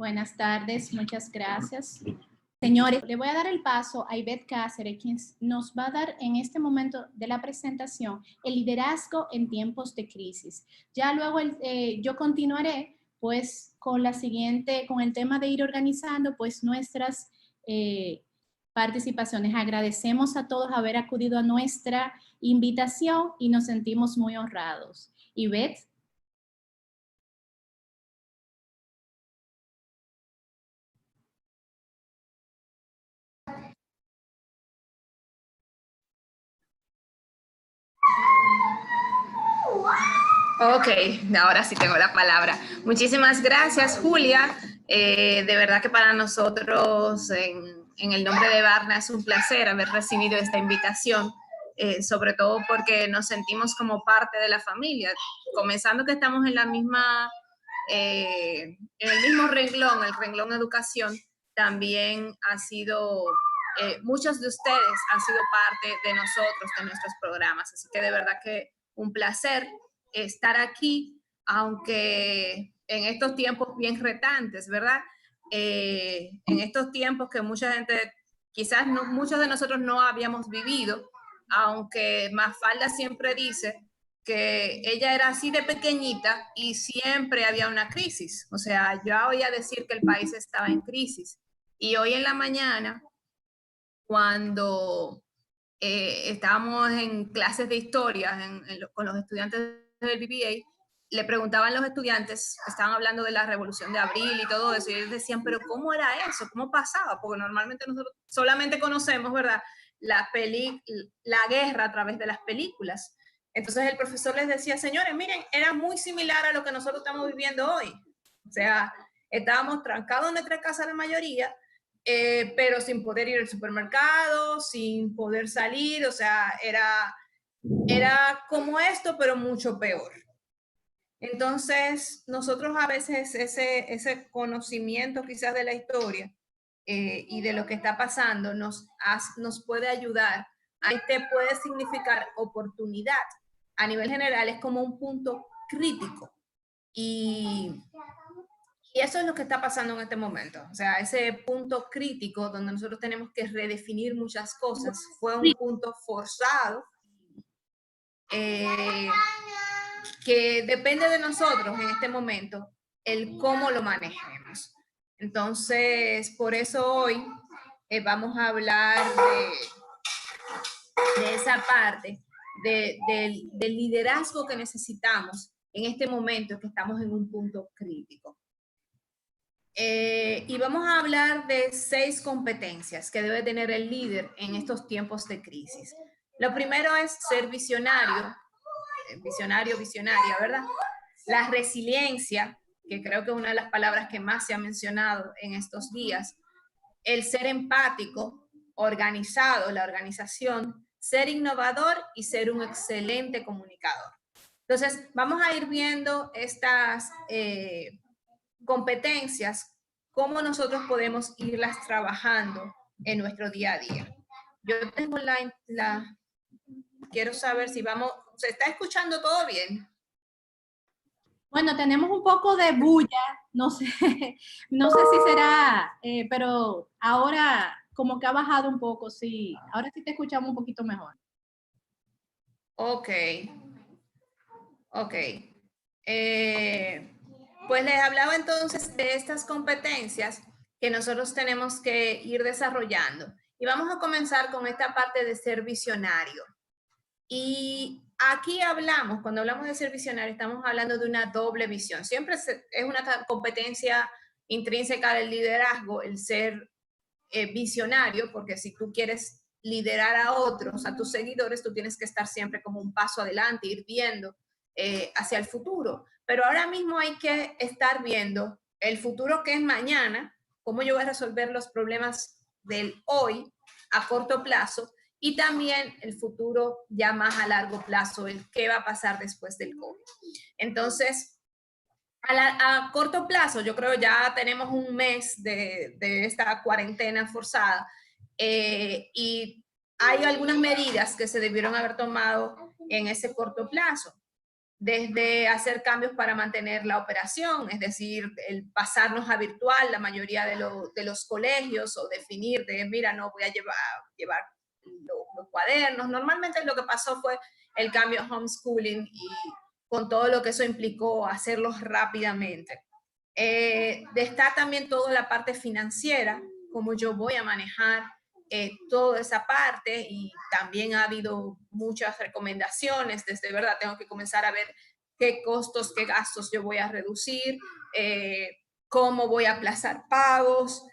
Buenas tardes, muchas gracias. Señores, le voy a dar el paso a Ivette Cáceres, quien nos va a dar en este momento de la presentación el liderazgo en tiempos de crisis. Ya luego yo continuaré pues con el tema de ir organizando pues nuestras participaciones. Agradecemos a todos haber acudido a nuestra invitación y nos sentimos muy honrados. Ivette. Ok, ahora sí tengo la palabra. Muchísimas gracias, Julia. De verdad que para nosotros, en el nombre de Barna, es un placer haber recibido esta invitación, sobre todo porque nos sentimos como parte de la familia, comenzando que estamos en la misma, en el mismo renglón, el renglón educación, también ha sido, muchos de ustedes han sido parte de nosotros, de nuestros programas, así que de verdad que un placer estar aquí, aunque en estos tiempos bien retantes, ¿verdad? En estos tiempos que mucha gente, quizás no, muchos de nosotros no habíamos vivido, aunque Mafalda siempre dice que ella era así de pequeñita y siempre había una crisis. O sea, yo oía decir que el país estaba en crisis. Y hoy en la mañana, cuando estábamos en clases de historia con los estudiantes del BBA, le preguntaban los estudiantes, estaban hablando de la Revolución de Abril y todo eso, y ellos decían, pero ¿cómo era eso? ¿Cómo pasaba? Porque normalmente nosotros solamente conocemos, ¿verdad?, la guerra a través de las películas. Entonces el profesor les decía, señores, miren, era muy similar a lo que nosotros estamos viviendo hoy. O sea, estábamos trancados en nuestra casa la mayoría, pero sin poder ir al supermercado, sin poder salir, o sea, era como esto, pero mucho peor. Entonces, nosotros a veces ese conocimiento quizás de la historia y de lo que está pasando nos puede ayudar. Este puede significar oportunidad. A nivel general es como un punto crítico. Y eso es lo que está pasando en este momento. O sea, ese punto crítico donde nosotros tenemos que redefinir muchas cosas fue un punto forzado que depende de nosotros en este momento el cómo lo manejemos. Entonces, por eso hoy vamos a hablar de esa parte del liderazgo que necesitamos en este momento que estamos en un punto crítico. Y vamos a hablar de 6 competencias que debe tener el líder en estos tiempos de crisis. Lo primero es ser visionaria, ¿verdad? La resiliencia, que creo que es una de las palabras que más se ha mencionado en estos días. El ser empático, organizado, la organización, ser innovador y ser un excelente comunicador. Entonces, vamos a ir viendo estas competencias, cómo nosotros podemos irlas trabajando en nuestro día a día. Yo tengo quiero saber si ¿se está escuchando todo bien? Bueno, tenemos un poco de bulla, no sé, no sé si será, pero ahora como que ha bajado un poco, sí. Ahora sí te escuchamos un poquito mejor. Ok. Pues les hablaba entonces de estas competencias que nosotros tenemos que ir desarrollando. Y vamos a comenzar con esta parte de ser visionario. Y aquí cuando hablamos de ser visionario, estamos hablando de una doble visión. Siempre es una competencia intrínseca del liderazgo, el ser visionario, porque si tú quieres liderar a otros, a tus seguidores, tú tienes que estar siempre como un paso adelante, ir viendo hacia el futuro. Pero ahora mismo hay que estar viendo el futuro que es mañana, cómo yo voy a resolver los problemas del hoy a corto plazo y también el futuro ya más a largo plazo, el qué va a pasar después del COVID. Entonces, a corto plazo, yo creo ya tenemos un mes de esta cuarentena forzada y hay algunas medidas que se debieron haber tomado en ese corto plazo. desde hacer cambios para mantener la operación, es decir, el pasarnos a virtual la mayoría de los colegios, o definir de, mira, no voy a llevar los cuadernos. Normalmente lo que pasó fue el cambio a homeschooling, y con todo lo que eso implicó, hacerlos rápidamente. Está también toda la parte financiera, cómo yo voy a manejar toda esa parte, y también ha habido muchas recomendaciones, desde verdad tengo que comenzar a ver qué costos, qué gastos yo voy a reducir, cómo voy a aplazar pagos,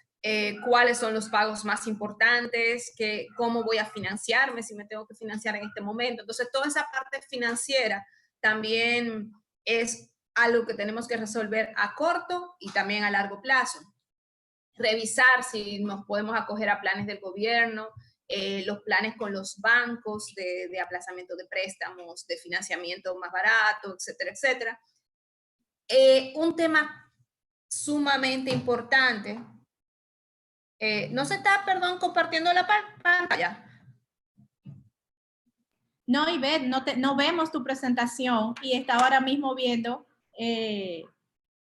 cuáles son los pagos más importantes, cómo voy a financiarme, si me tengo que financiar en este momento. Entonces, toda esa parte financiera también es algo que tenemos que resolver a corto y también a largo plazo. Revisar si nos podemos acoger a planes del gobierno, los planes con los bancos de aplazamiento de préstamos, de financiamiento más barato, etcétera, etcétera. Un tema sumamente importante. No se está, perdón, compartiendo la pantalla. No, Ivette, no vemos tu presentación, y está ahora mismo viendo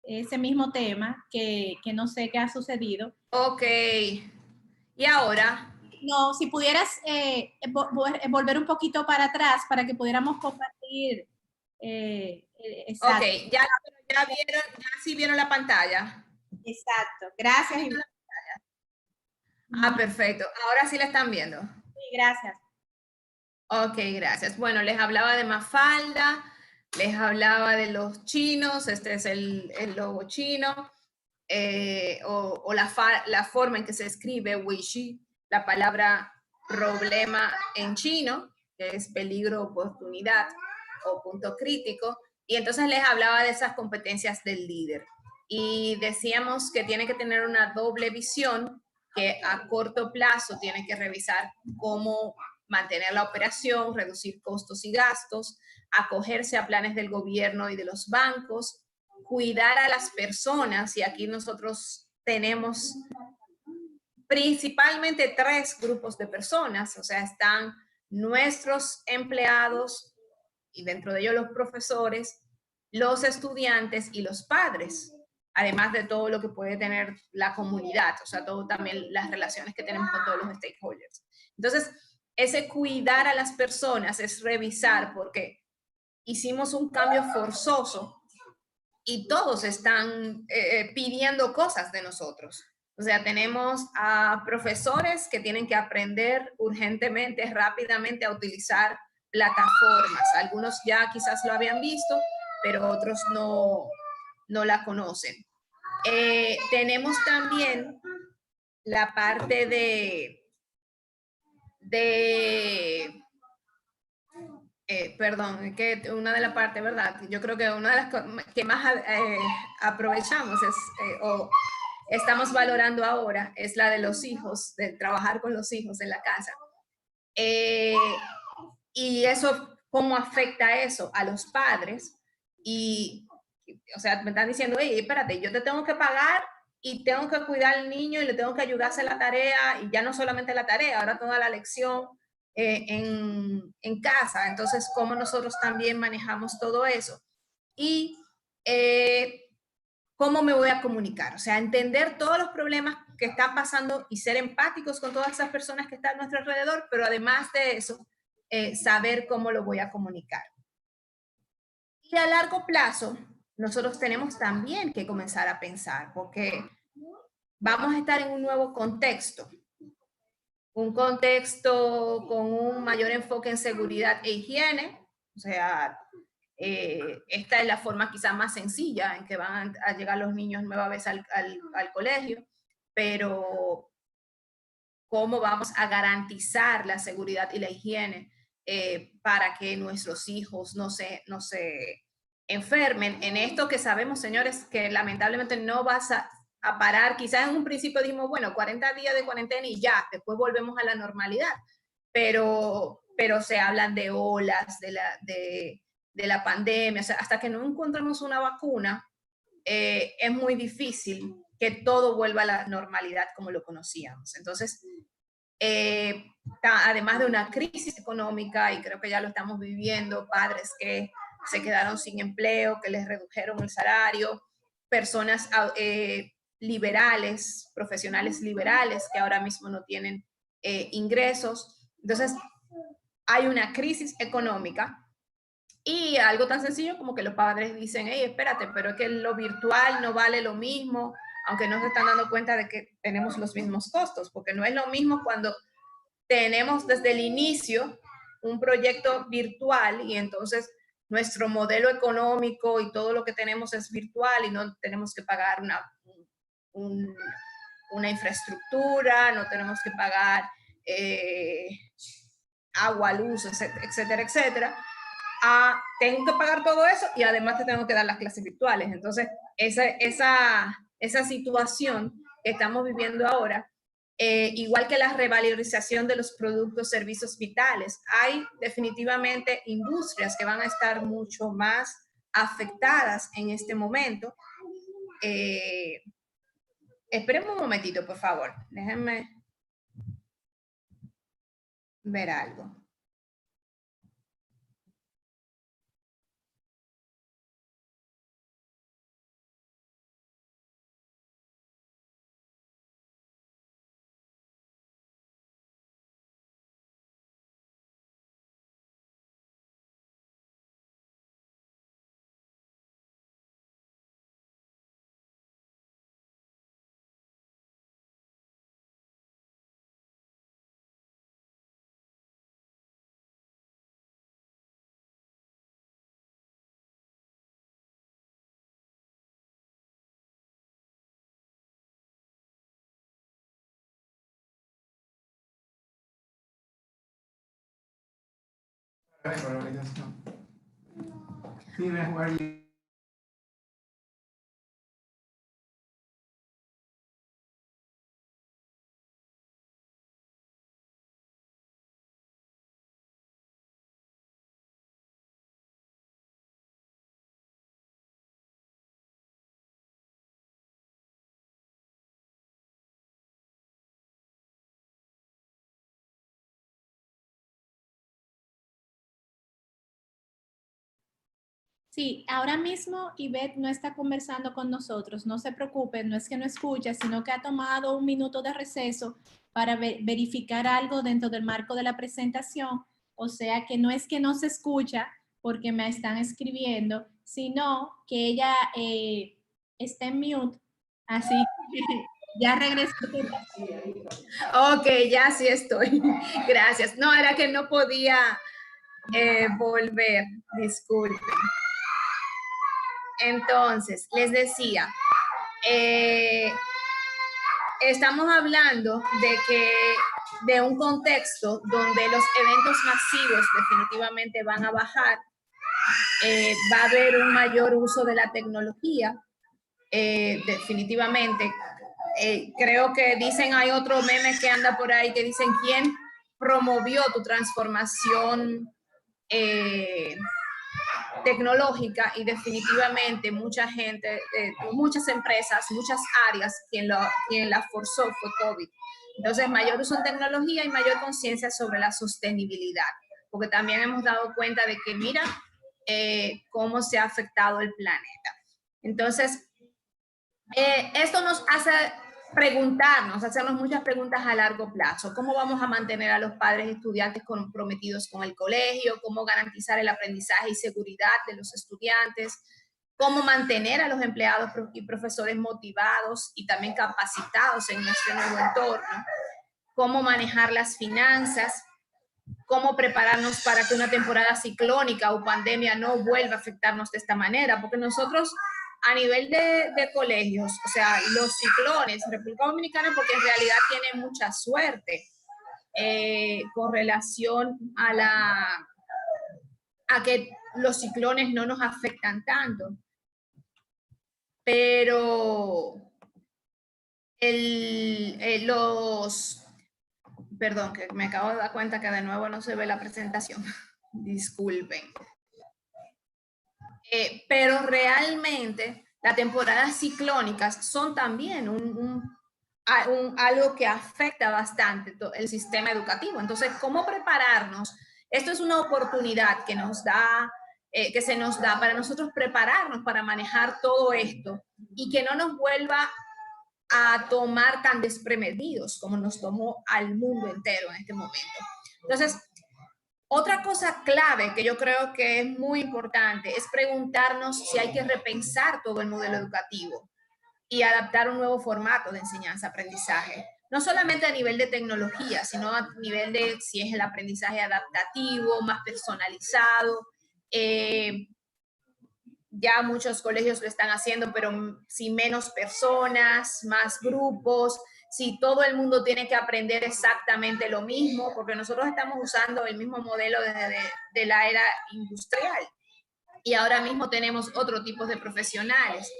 ese mismo tema que no sé qué ha sucedido. Ok. ¿Y ahora? No, si pudieras volver un poquito para atrás para que pudiéramos compartir. Exacto. Ok, ya vieron, ya sí vieron la pantalla. Exacto. Gracias. Ah, perfecto. Ahora sí la están viendo. Sí, gracias. Ok, gracias. Bueno, les hablaba de Mafalda, les hablaba de los chinos, este es el logo chino, o la forma en que se escribe Weishi, la palabra problema en chino, que es peligro, oportunidad o punto crítico. Y entonces les hablaba de esas competencias del líder. Y decíamos que tiene que tener una doble visión, que a corto plazo tiene que revisar cómo mantener la operación, reducir costos y gastos, acogerse a planes del gobierno y de los bancos, cuidar a las personas, y aquí nosotros tenemos principalmente 3 grupos de personas, o sea, están nuestros empleados, y dentro de ellos los profesores, los estudiantes y los padres, además de todo lo que puede tener la comunidad, o sea, todo también las relaciones que tenemos con todos los stakeholders. Entonces, ese cuidar a las personas es revisar, porque hicimos un cambio forzoso y todos están pidiendo cosas de nosotros. O sea, tenemos a profesores que tienen que aprender urgentemente, rápidamente a utilizar plataformas. Algunos ya quizás lo habían visto, pero otros no la conocen. Tenemos también la parte perdón, que una de las partes, ¿verdad? Yo creo que una de las que más aprovechamos o estamos valorando ahora es la de los hijos, de trabajar con los hijos en la casa. Y eso, ¿cómo afecta eso a los padres? Y, o sea, me están diciendo, oye, espérate, yo te tengo que pagar y tengo que cuidar al niño y le tengo que ayudar a hacer la tarea, y ya no solamente la tarea, ahora toda la lección en casa. Entonces, ¿cómo nosotros también manejamos todo eso? Y ¿cómo me voy a comunicar? O sea, entender todos los problemas que están pasando y ser empáticos con todas esas personas que están a nuestro alrededor, pero además de eso, saber cómo lo voy a comunicar. Y a largo plazo, nosotros tenemos también que comenzar a pensar, porque vamos a estar en un nuevo contexto, un contexto con un mayor enfoque en seguridad e higiene. O sea, esta es la forma quizás más sencilla en que van a llegar los niños nueva vez al colegio, pero ¿cómo vamos a garantizar la seguridad y la higiene para que nuestros hijos no se enfermen en esto que sabemos, señores, que lamentablemente no vas a parar? Quizás en un principio dijimos, bueno, 40 días de cuarentena y ya, después volvemos a la normalidad, pero se hablan de olas, de la pandemia, o sea, hasta que no encontremos una vacuna, es muy difícil que todo vuelva a la normalidad como lo conocíamos. Entonces, además de una crisis económica, y creo que ya lo estamos viviendo, padres que se quedaron sin empleo, que les redujeron el salario, personas liberales, profesionales liberales que ahora mismo no tienen ingresos. Entonces, hay una crisis económica y algo tan sencillo como que los padres dicen, hey, espérate, pero es que lo virtual no vale lo mismo, aunque no se están dando cuenta de que tenemos los mismos costos, porque no es lo mismo cuando tenemos desde el inicio un proyecto virtual y entonces nuestro modelo económico y todo lo que tenemos es virtual y no tenemos que pagar una infraestructura, no tenemos que pagar agua, luz, etcétera, etcétera. Tengo que pagar todo eso y además te tengo que dar las clases virtuales. Entonces, esa situación que estamos viviendo ahora, igual que la revalorización de los productos, servicios vitales, hay definitivamente industrias que van a estar mucho más afectadas en este momento. Esperen un momentito, por favor. Déjenme ver algo. Steven, where are you? Sí, ahora mismo Ivette no está conversando con nosotros, no se preocupen, no es que no escucha, sino que ha tomado un minuto de receso para verificar algo dentro del marco de la presentación, o sea que no es que no se escucha porque me están escribiendo, sino que ella está en mute, así que ya regresó. Ok, ya sí estoy. Gracias. No, era que no podía volver, disculpen. Entonces, les decía, estamos hablando de un contexto donde los eventos masivos definitivamente van a bajar, va a haber un mayor uso de la tecnología, definitivamente. Creo que dicen, hay otro meme que anda por ahí que dicen, ¿quién promovió tu transformación tecnológica? Y definitivamente mucha gente, muchas empresas, muchas áreas, quien la forzó fue COVID. Entonces, mayor uso en tecnología y mayor conciencia sobre la sostenibilidad, porque también hemos dado cuenta de que mira cómo se ha afectado el planeta. Entonces, esto nos hace preguntarnos, hacernos muchas preguntas a largo plazo. ¿Cómo vamos a mantener a los padres y estudiantes comprometidos con el colegio? ¿Cómo garantizar el aprendizaje y seguridad de los estudiantes? ¿Cómo mantener a los empleados y profesores motivados y también capacitados en nuestro nuevo entorno? ¿Cómo manejar las finanzas? ¿Cómo prepararnos para que una temporada ciclónica o pandemia no vuelva a afectarnos de esta manera? Porque nosotros, a nivel de colegios, o sea, los ciclones, República Dominicana, porque en realidad tiene mucha suerte con relación a que los ciclones no nos afectan tanto. Pero perdón, que me acabo de dar cuenta que de nuevo no se ve la presentación. Disculpen. Pero realmente las temporadas ciclónicas son también algo que afecta bastante el sistema educativo. Entonces, ¿cómo prepararnos? Esto es una oportunidad que nos da que se nos da para nosotros prepararnos para manejar todo esto y que no nos vuelva a tomar tan desprevenidos como nos tomó al mundo entero en este momento. Entonces, otra cosa clave que yo creo que es muy importante es preguntarnos si hay que repensar todo el modelo educativo y adaptar un nuevo formato de enseñanza-aprendizaje. No solamente a nivel de tecnología, sino a nivel de si es el aprendizaje adaptativo, más personalizado. Ya muchos colegios lo están haciendo, pero si menos personas, más grupos, si todo el mundo tiene que aprender exactamente lo mismo, porque nosotros estamos usando el mismo modelo desde la era industrial y ahora mismo tenemos otro tipo de profesionales.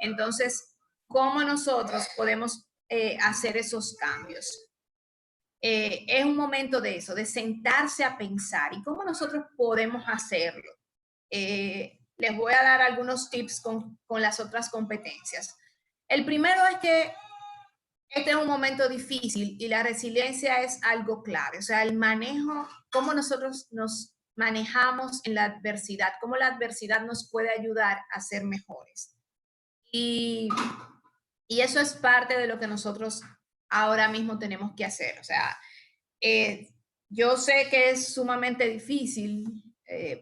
Entonces, ¿cómo nosotros podemos hacer esos cambios? Es un momento de eso, de sentarse a pensar y cómo nosotros podemos hacerlo. Les voy a dar algunos tips con las otras competencias. El primero es que este es un momento difícil y la resiliencia es algo clave. O sea, el manejo, cómo nosotros nos manejamos en la adversidad, cómo la adversidad nos puede ayudar a ser mejores. Y eso es parte de lo que nosotros ahora mismo tenemos que hacer. O sea, yo sé que es sumamente difícil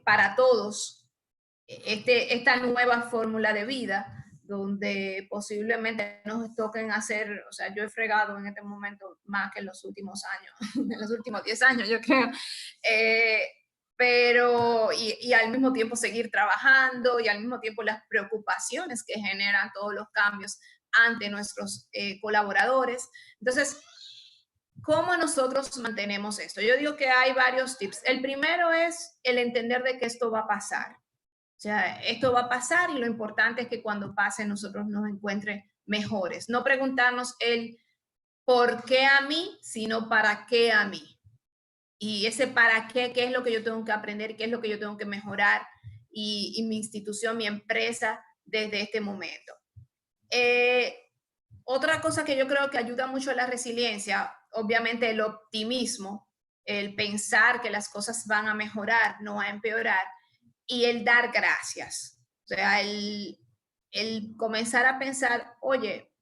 para todos esta nueva fórmula de vida, donde posiblemente nos toquen hacer, o sea, yo he fregado en este momento más que en los últimos años, en los últimos 10 años, yo creo, pero, y al mismo tiempo seguir trabajando, y al mismo tiempo las preocupaciones que generan todos los cambios ante nuestros colaboradores. Entonces, ¿cómo nosotros mantenemos esto? Yo digo que hay varios tips. El primero es el entender de que esto va a pasar. O sea, esto va a pasar y lo importante es que cuando pase nosotros nos encuentre mejores. No preguntarnos el por qué a mí, sino para qué a mí. Y ese para qué es lo que yo tengo que aprender, qué es lo que yo tengo que mejorar y mi institución, mi empresa desde este momento. Otra cosa que yo creo que ayuda mucho a la resiliencia, obviamente el optimismo, el pensar que las cosas van a mejorar, no a empeorar, y el dar gracias. O sea, el comenzar a pensar, oye,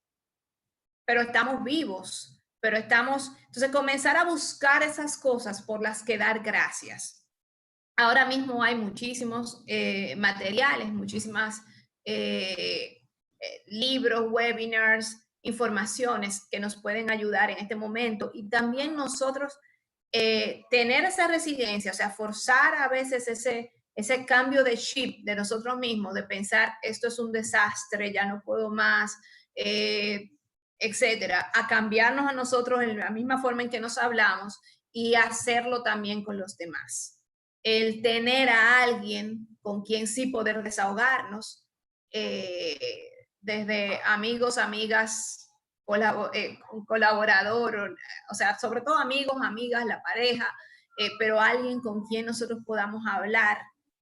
pero estamos vivos, pero estamos... Entonces, comenzar a buscar esas cosas por las que dar gracias. Ahora mismo hay muchísimos materiales, muchísimas libros, webinars, informaciones que nos pueden ayudar en este momento. Y también nosotros tener esa resiliencia, o sea, forzar a veces ese cambio de chip de nosotros mismos, de pensar, esto es un desastre, ya no puedo más, etcétera, a cambiarnos a nosotros en la misma forma en que nos hablamos y hacerlo también con los demás. El tener a alguien con quien sí poder desahogarnos, desde amigos, amigas, un colaborador, o sea, sobre todo amigos, amigas, la pareja, pero alguien con quien nosotros podamos hablar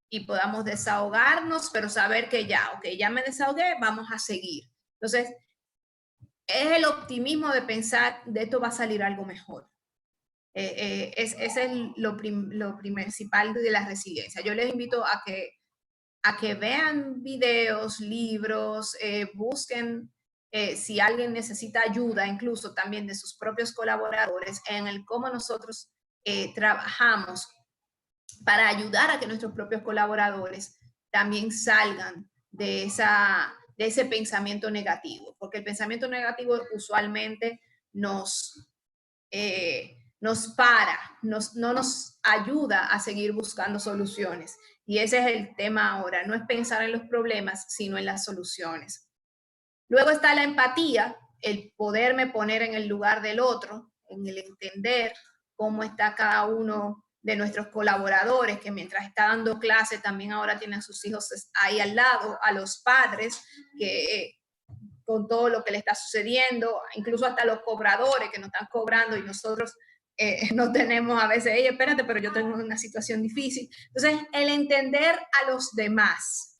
y podamos desahogarnos, pero saber que ya, ok, ya me desahogué, vamos a seguir. Entonces, es el optimismo de pensar, de esto va a salir algo mejor. Es lo principal de la resiliencia. Yo les invito a que vean videos, libros, busquen si alguien necesita ayuda, incluso también de sus propios colaboradores, en el cómo nosotros trabajamos para ayudar a que nuestros propios colaboradores también salgan de ese pensamiento negativo, porque el pensamiento negativo usualmente nos no nos ayuda a seguir buscando soluciones. Y ese es el tema ahora, no es pensar en los problemas, sino en las soluciones. Luego está la empatía, el poderme poner en el lugar del otro, en el entender cómo está cada uno de nuestros colaboradores, que mientras está dando clase también ahora tienen sus hijos ahí al lado, a los padres, que con todo lo que le está sucediendo, incluso hasta los cobradores que nos están cobrando y nosotros no tenemos a veces, hey, espérate, pero yo tengo una situación difícil. Entonces, el entender a los demás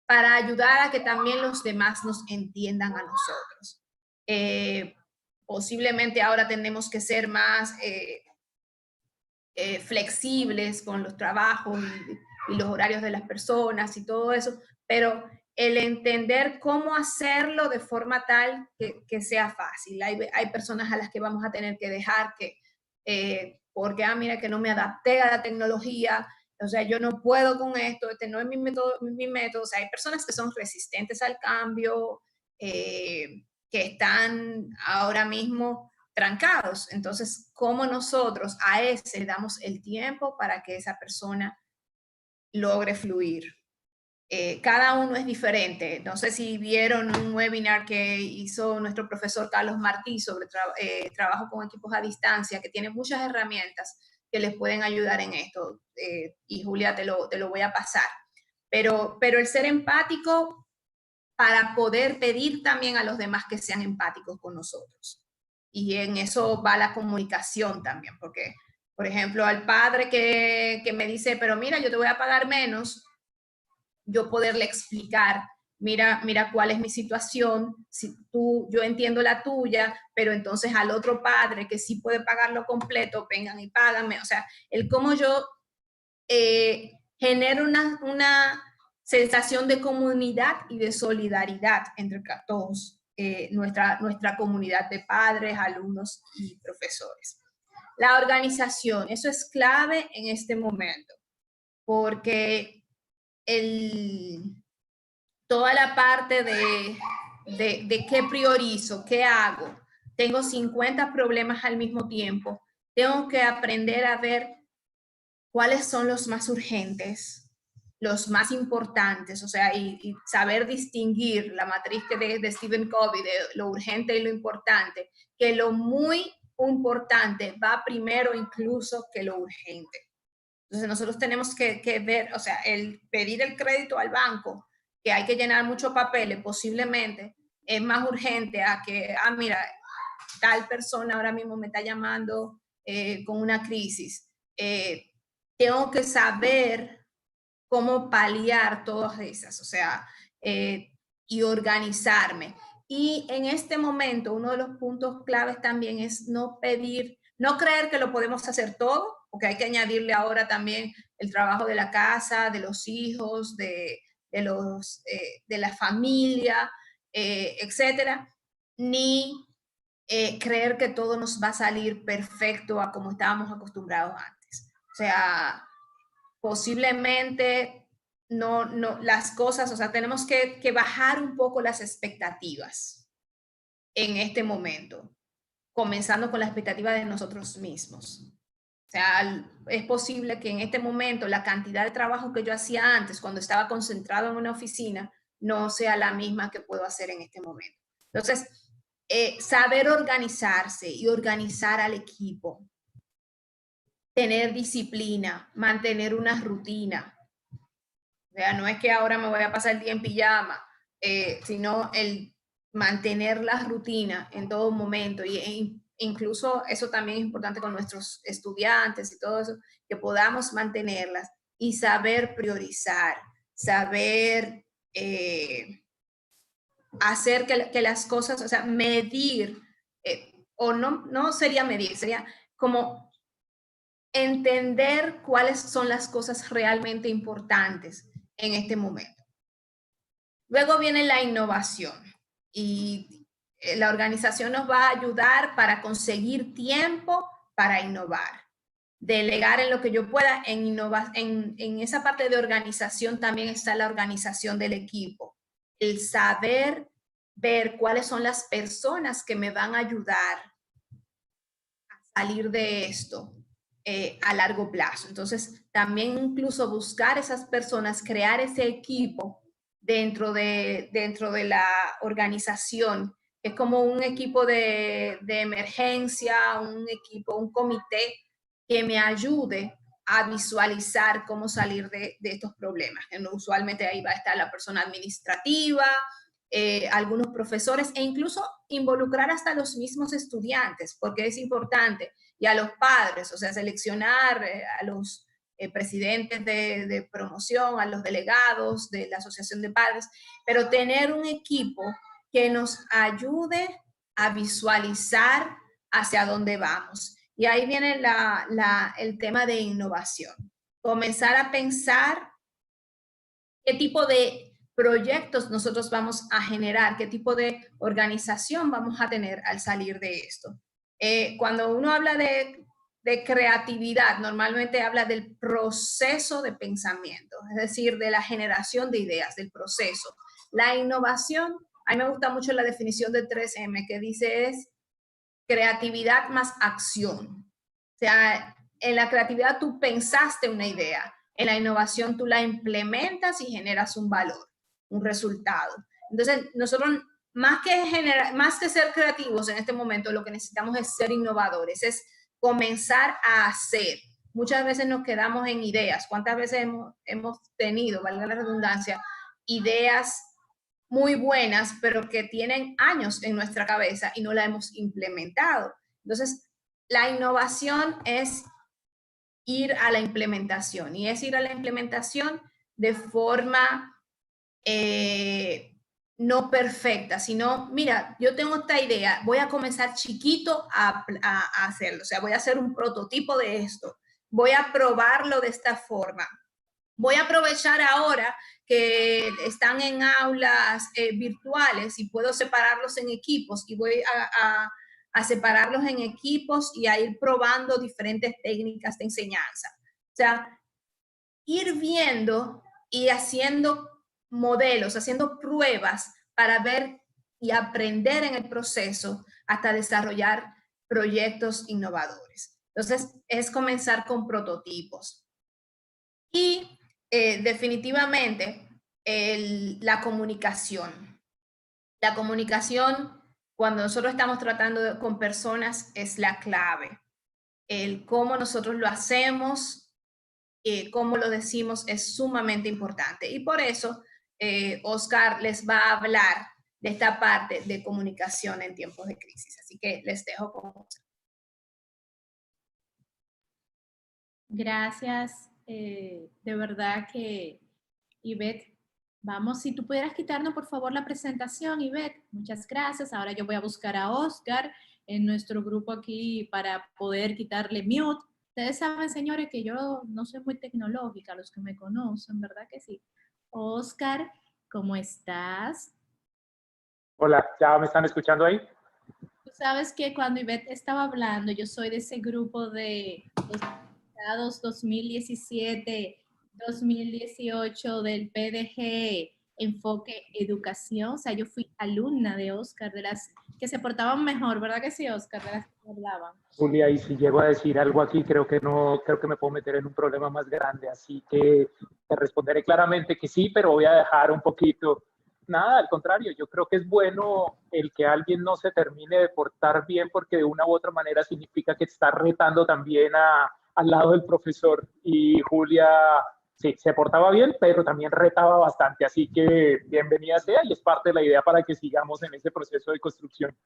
para ayudar a que también los demás nos entiendan a nosotros. Posiblemente ahora tenemos que ser más flexibles con los trabajos y los horarios de las personas y todo eso, pero el entender cómo hacerlo de forma tal que sea fácil. Hay personas a las que vamos a tener que dejar porque, mira, que no me adapté a la tecnología, o sea, yo no puedo con esto, este no es mi método. O sea, hay personas que son resistentes al cambio, que están ahora mismo trancados. Entonces, ¿cómo nosotros a ese le damos el tiempo para que esa persona logre fluir? Cada uno es diferente. No sé si vieron un webinar que hizo nuestro profesor Carlos Martí sobre trabajo con equipos a distancia, que tiene muchas herramientas que les pueden ayudar en esto. Y Julia, te lo voy a pasar. Pero el ser empático para poder pedir también a los demás que sean empáticos con nosotros. Y en eso va la comunicación también, porque, por ejemplo, al padre que me dice, pero mira, yo te voy a pagar menos, yo poderle explicar, mira cuál es mi situación, yo entiendo la tuya, pero entonces al otro padre que sí puede pagarlo completo, vengan y páganme. O sea, el cómo yo genero una sensación de comunidad y de solidaridad entre todos, nuestra comunidad de padres, alumnos y profesores. La organización, eso es clave en este momento, porque toda la parte de qué priorizo, qué hago. Tengo 50 problemas al mismo tiempo. Tengo que aprender a ver cuáles son los más urgentes, los más importantes, o sea, y saber distinguir la matriz de Stephen Covey de lo urgente y lo importante, que lo muy importante va primero incluso que lo urgente. Entonces nosotros tenemos que ver, o sea, el pedir el crédito al banco, que hay que llenar muchos papeles, posiblemente es más urgente a que, mira, tal persona ahora mismo me está llamando con una crisis. Tengo que saber cómo paliar todas esas, o sea, y organizarme. Y en este momento, uno de los puntos claves también es no creer que lo podemos hacer todo, porque hay que añadirle ahora también el trabajo de la casa, de los hijos, de la familia, etcétera, ni creer que todo nos va a salir perfecto a como estábamos acostumbrados antes. O sea, posiblemente no las cosas, o sea, tenemos que bajar un poco las expectativas en este momento, comenzando con la expectativa de nosotros mismos. O sea, es posible que en este momento la cantidad de trabajo que yo hacía antes, cuando estaba concentrado en una oficina, no sea la misma que puedo hacer en este momento. Entonces, saber organizarse y organizar al equipo, tener disciplina, mantener una rutina. O sea, no es que ahora me voy a pasar el día en pijama, sino el mantener la rutina en todo momento. Y incluso eso también es importante con nuestros estudiantes y todo eso, que podamos mantenerlas y saber priorizar, saber hacer que las cosas, o sea, medir, o no sería medir, sería como entender cuáles son las cosas realmente importantes en este momento. Luego viene la innovación y la organización nos va a ayudar para conseguir tiempo para innovar. Delegar en lo que yo pueda, en esa parte de organización también está la organización del equipo. El saber ver cuáles son las personas que me van a ayudar a salir de esto a largo plazo. Entonces, también incluso buscar esas personas, crear ese equipo dentro de la organización. Es como un equipo de emergencia, un comité que me ayude a visualizar cómo salir de estos problemas. Usualmente ahí va a estar la persona administrativa, algunos profesores e incluso involucrar hasta los mismos estudiantes, porque es importante, y a los padres, o sea, seleccionar a los presidentes de promoción, a los delegados de la asociación de padres, pero tener un equipo que nos ayude a visualizar hacia dónde vamos. Y ahí viene el tema de innovación. Comenzar a pensar qué tipo de proyectos nosotros vamos a generar, qué tipo de organización vamos a tener al salir de esto. Cuando uno habla de creatividad, normalmente habla del proceso de pensamiento, es decir, de la generación de ideas, del proceso. La innovación, a mí me gusta mucho la definición de 3M, que dice es creatividad más acción. O sea, en la creatividad tú pensaste una idea, en la innovación tú la implementas y generas un valor, un resultado. Entonces, nosotros, más que ser creativos en este momento, lo que necesitamos es ser innovadores, es comenzar a hacer. Muchas veces nos quedamos en ideas. ¿Cuántas veces hemos tenido, valga la redundancia, ideas muy buenas, pero que tienen años en nuestra cabeza y no la hemos implementado? Entonces, la innovación es ir a la implementación, y es ir a la implementación de forma no perfecta, sino, mira, yo tengo esta idea, voy a comenzar chiquito a hacerlo, o sea, voy a hacer un prototipo de esto, voy a probarlo de esta forma. Voy a aprovechar ahora que están en aulas virtuales y puedo separarlos en equipos, y voy a separarlos en equipos y a ir probando diferentes técnicas de enseñanza. O sea, ir viendo y haciendo modelos, haciendo pruebas para ver y aprender en el proceso hasta desarrollar proyectos innovadores. Entonces, es comenzar con prototipos. Y definitivamente la comunicación. La comunicación, cuando nosotros estamos tratando con personas, es la clave. El cómo nosotros lo hacemos, cómo lo decimos, es sumamente importante. Y por eso Oscar les va a hablar de esta parte de comunicación en tiempos de crisis. Así que les dejo con Oscar. Gracias, de verdad que, Ivette, vamos, si tú pudieras quitarnos por favor la presentación, Ivette, muchas gracias. Ahora yo voy a buscar a Oscar en nuestro grupo aquí para poder quitarle mute. Ustedes saben, señores, que yo no soy muy tecnológica, los que me conocen, ¿verdad que sí? Oscar, ¿cómo estás? Hola, ¿ya me están escuchando ahí? Tú sabes que cuando Ivette estaba hablando, yo soy de ese grupo de los 2017-2018 del PDG Enfoque Educación. O sea, yo fui alumna de Oscar, de las que se portaban mejor, ¿verdad que sí, Oscar? De las que hablaban. Julia, y si llego a decir algo aquí, creo que me puedo meter en un problema más grande, así que te responderé claramente que sí, pero voy a dejar un poquito. Nada, al contrario, yo creo que es bueno el que alguien no se termine de portar bien, porque de una u otra manera significa que está retando también al lado del profesor. Y Julia, sí, se portaba bien, pero también retaba bastante, así que bienvenida sea, y es parte de la idea para que sigamos en ese proceso de construcción.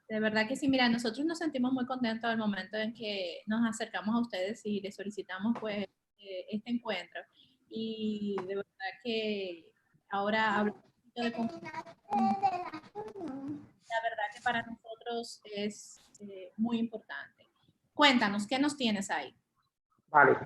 De verdad que sí, mira, nosotros nos sentimos muy contentos al momento en que nos acercamos a ustedes y les solicitamos pues este encuentro. Y de verdad que ahora hablando de comunicación, la verdad que para nosotros es muy importante. Cuéntanos, ¿qué nos tienes ahí? Vale,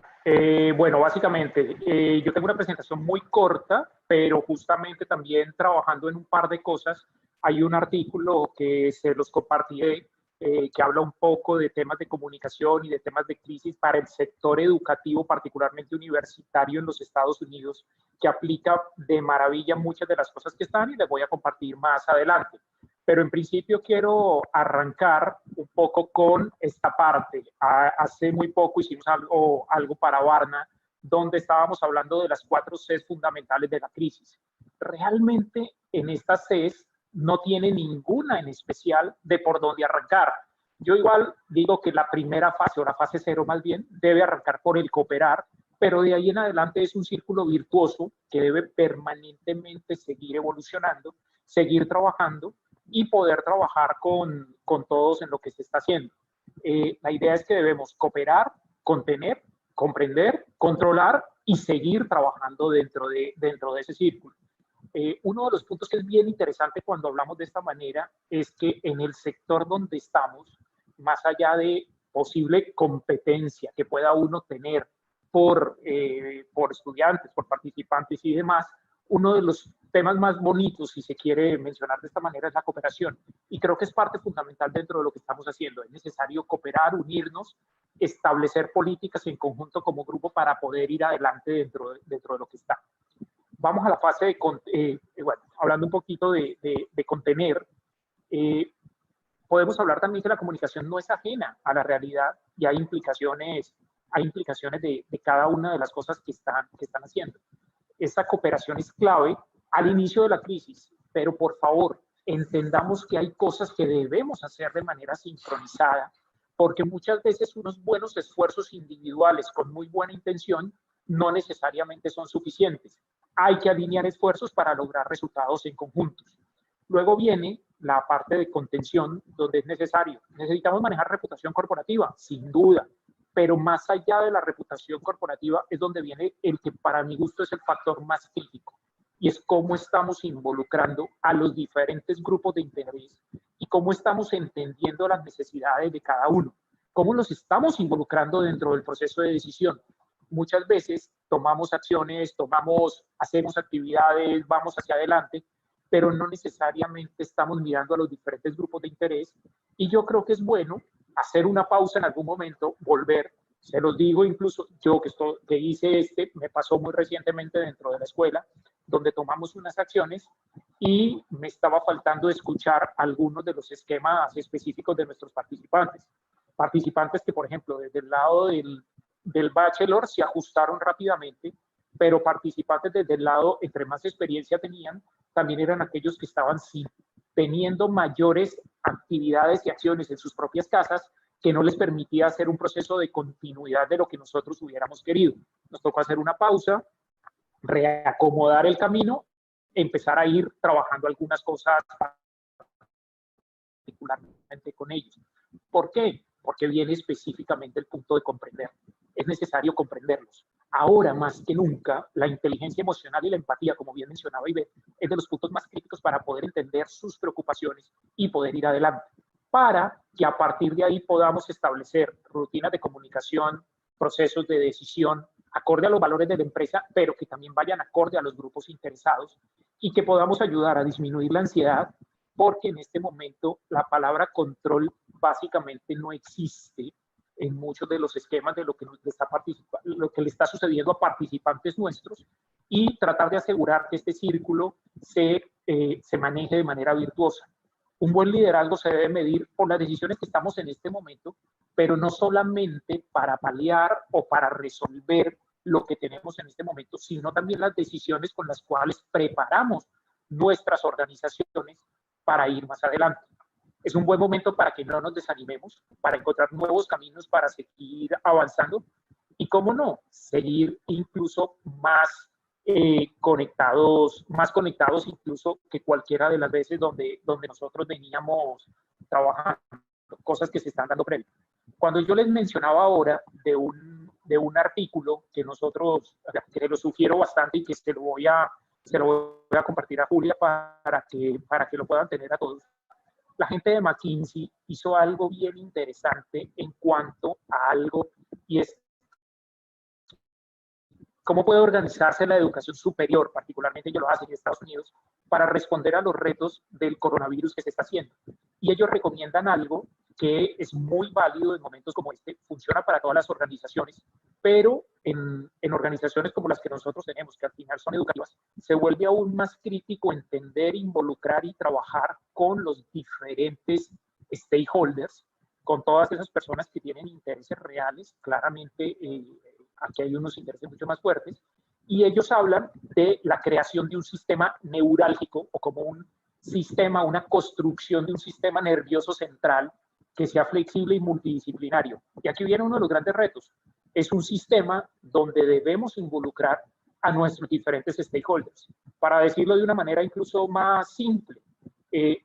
bueno, básicamente yo tengo una presentación muy corta, pero justamente también trabajando en un par de cosas. Hay un artículo que se los compartiré, que habla un poco de temas de comunicación y de temas de crisis para el sector educativo, particularmente universitario en los Estados Unidos, que aplica de maravilla muchas de las cosas que están, y les voy a compartir más adelante. Pero en principio quiero arrancar un poco con esta parte. Hace muy poco hicimos algo para Barna, donde estábamos hablando de las 4 Cs fundamentales de la crisis. Realmente en estas Cs no tiene ninguna en especial de por dónde arrancar. Yo igual digo que la primera fase, o la fase 0 más bien, debe arrancar por el cooperar, pero de ahí en adelante es un círculo virtuoso que debe permanentemente seguir evolucionando, seguir trabajando y poder trabajar con todos en lo que se está haciendo. La idea es que debemos cooperar, contener, comprender, controlar y seguir trabajando dentro de ese círculo. Uno de los puntos que es bien interesante cuando hablamos de esta manera es que en el sector donde estamos, más allá de posible competencia que pueda uno tener por estudiantes, por participantes y demás, uno de los temas más bonitos, si se quiere mencionar de esta manera, es la cooperación. Y creo que es parte fundamental dentro de lo que estamos haciendo. Es necesario cooperar, unirnos, establecer políticas en conjunto como grupo para poder ir adelante dentro de lo que está. Vamos a la fase de, bueno, hablando un poquito de contener, podemos hablar también que la comunicación no es ajena a la realidad y hay implicaciones de cada una de las cosas que están haciendo. Esta cooperación es clave al inicio de la crisis, pero por favor, entendamos que hay cosas que debemos hacer de manera sincronizada, porque muchas veces unos buenos esfuerzos individuales con muy buena intención no necesariamente son suficientes. Hay que alinear esfuerzos para lograr resultados en conjuntos. Luego viene la parte de contención, donde es necesario. Necesitamos manejar reputación corporativa, sin duda, pero más allá de la reputación corporativa es donde viene el que para mi gusto es el factor más crítico, y es cómo estamos involucrando a los diferentes grupos de interés y cómo estamos entendiendo las necesidades de cada uno, cómo los estamos involucrando dentro del proceso de decisión. Muchas veces tomamos acciones, hacemos actividades, vamos hacia adelante, pero no necesariamente estamos mirando a los diferentes grupos de interés, y yo creo que es bueno hacer una pausa en algún momento, volver. Se los digo, incluso yo que hice me pasó muy recientemente dentro de la escuela, donde tomamos unas acciones y me estaba faltando escuchar algunos de los esquemas específicos de nuestros participantes. Participantes que, por ejemplo, desde el lado del bachelor se ajustaron rápidamente, pero participantes desde el lado, entre más experiencia tenían, también eran aquellos que estaban teniendo mayores actividades y acciones en sus propias casas que no les permitía hacer un proceso de continuidad de lo que nosotros hubiéramos querido. Nos tocó hacer una pausa, reacomodar el camino, empezar a ir trabajando algunas cosas particularmente con ellos. ¿Por qué? Porque viene específicamente el punto de comprender. Es necesario comprenderlos. Ahora más que nunca, la inteligencia emocional y la empatía, como bien mencionaba Ivette, es de los puntos más críticos para poder entender sus preocupaciones y poder ir adelante, para que a partir de ahí podamos establecer rutinas de comunicación, procesos de decisión, acorde a los valores de la empresa, pero que también vayan acorde a los grupos interesados, y que podamos ayudar a disminuir la ansiedad, porque en este momento la palabra control básicamente no existe en muchos de los esquemas de lo que le está sucediendo a participantes nuestros, y tratar de asegurar que este círculo se maneje de manera virtuosa. Un buen liderazgo se debe medir por las decisiones que estamos en este momento, pero no solamente para paliar o para resolver lo que tenemos en este momento, sino también las decisiones con las cuales preparamos nuestras organizaciones para ir más adelante. Es un buen momento para que no nos desanimemos, para encontrar nuevos caminos para seguir avanzando y, cómo no, seguir incluso más conectados incluso que cualquiera de las veces donde nosotros veníamos trabajando, cosas que se están dando previo. Cuando yo les mencionaba ahora de un artículo que que lo sugiero bastante y que se lo voy a compartir a Julia para que lo puedan tener a todos. La gente de McKinsey hizo algo bien interesante en cuanto a algo, y es cómo puede organizarse la educación superior, particularmente ellos lo hacen en Estados Unidos, para responder a los retos del coronavirus que se está haciendo. Y ellos recomiendan algo que es muy válido en momentos como este, funciona para todas las organizaciones, pero en organizaciones como las que nosotros tenemos, que al final son educativas, se vuelve aún más crítico entender, involucrar y trabajar con los diferentes stakeholders, con todas esas personas que tienen intereses reales. Claramente aquí hay unos intereses mucho más fuertes, y ellos hablan de la creación de un sistema neurálgico, o como un sistema, una construcción de un sistema nervioso central que sea flexible y multidisciplinario. Y aquí viene uno de los grandes retos. Es un sistema donde debemos involucrar a nuestros diferentes stakeholders. Para decirlo de una manera incluso más simple,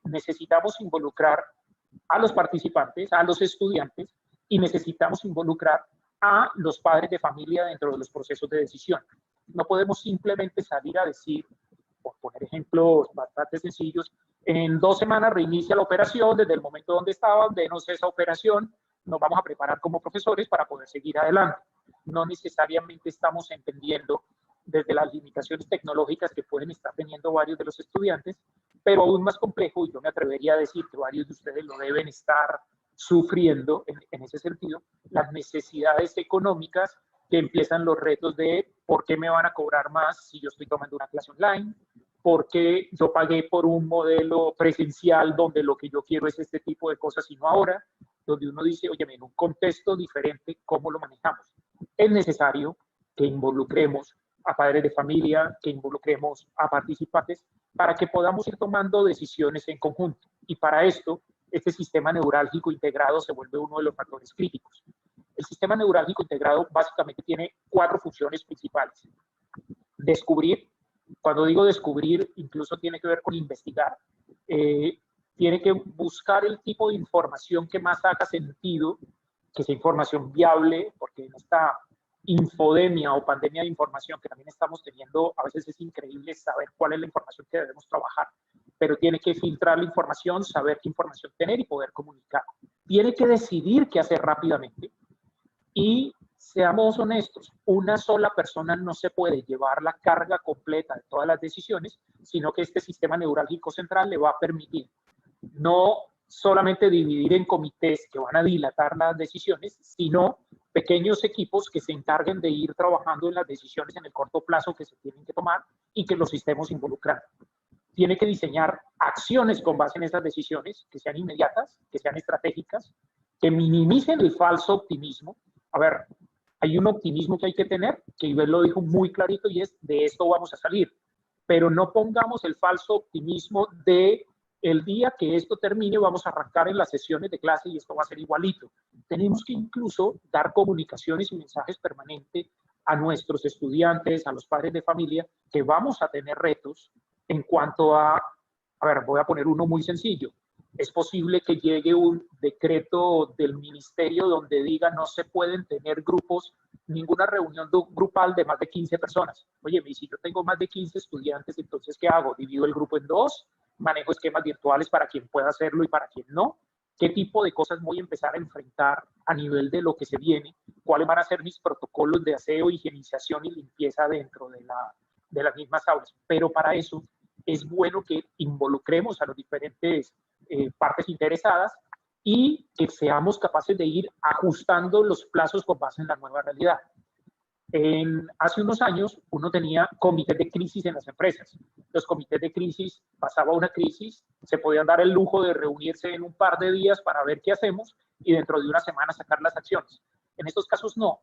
necesitamos involucrar a los participantes, a los estudiantes, y necesitamos involucrar a los padres de familia dentro de los procesos de decisión. No podemos simplemente salir a decir, por poner ejemplos bastante sencillos, en 2 semanas reinicia la operación desde el momento donde estaban, denos esa operación, nos vamos a preparar como profesores para poder seguir adelante. no necesariamente estamos entendiendo desde las limitaciones tecnológicas que pueden estar teniendo varios de los estudiantes, pero aún más complejo, y yo me atrevería a decir que varios de ustedes lo deben estar sufriendo en ese sentido, las necesidades económicas que empiezan los retos de por qué me van a cobrar más si yo estoy tomando una clase online, por qué yo pagué por un modelo presencial donde lo que yo quiero es este tipo de cosas y no ahora, donde uno dice, oye, en un contexto diferente, ¿cómo lo manejamos? Es necesario que involucremos a padres de familia, que involucremos a participantes para que podamos ir tomando decisiones en conjunto. Y para esto, este sistema neurálgico integrado se vuelve uno de los factores críticos. El sistema neurálgico integrado básicamente tiene 4 funciones principales. Descubrir, cuando digo descubrir, incluso tiene que ver con investigar. Tiene que buscar el tipo de información que más haga sentido, que sea información viable, porque en esta infodemia o pandemia de información que también estamos teniendo, a veces es increíble saber cuál es la información que debemos trabajar, pero tiene que filtrar la información, saber qué información tener y poder comunicar. Tiene que decidir qué hacer rápidamente y seamos honestos, una sola persona no se puede llevar la carga completa de todas las decisiones, sino que este sistema neurálgico central le va a permitir no solamente dividir en comités que van a dilatar las decisiones, sino pequeños equipos que se encarguen de ir trabajando en las decisiones en el corto plazo que se tienen que tomar y que los estemos involucrando. Tiene que diseñar acciones con base en esas decisiones, que sean inmediatas, que sean estratégicas, que minimicen el falso optimismo. A ver, hay un optimismo que hay que tener, que Ivette lo dijo muy clarito, y es de esto vamos a salir. Pero no pongamos el falso optimismo de el día que esto termine vamos a arrancar en las sesiones de clase y esto va a ser igualito. Tenemos que incluso dar comunicaciones y mensajes permanentes a nuestros estudiantes, a los padres de familia, que vamos a tener retos en cuanto a ver, voy a poner uno muy sencillo. Es posible que llegue un decreto del ministerio donde diga no se pueden tener grupos, ninguna reunión grupal de más de 15 personas. Oye, si yo tengo más de 15 estudiantes, entonces ¿qué hago? ¿Divido el grupo en 2? ¿Manejo esquemas virtuales para quien pueda hacerlo y para quien no? ¿Qué tipo de cosas voy a empezar a enfrentar a nivel de lo que se viene? ¿Cuáles van a ser mis protocolos de aseo, higienización y limpieza dentro de las mismas aulas? Pero para eso es bueno que involucremos a las diferentes partes interesadas y que seamos capaces de ir ajustando los plazos con base en la nueva realidad. Hace unos años uno tenía comités de crisis en las empresas. Los comités de crisis, pasaba una crisis, se podían dar el lujo de reunirse en un par de días para ver qué hacemos y dentro de una semana sacar las acciones. En estos casos no.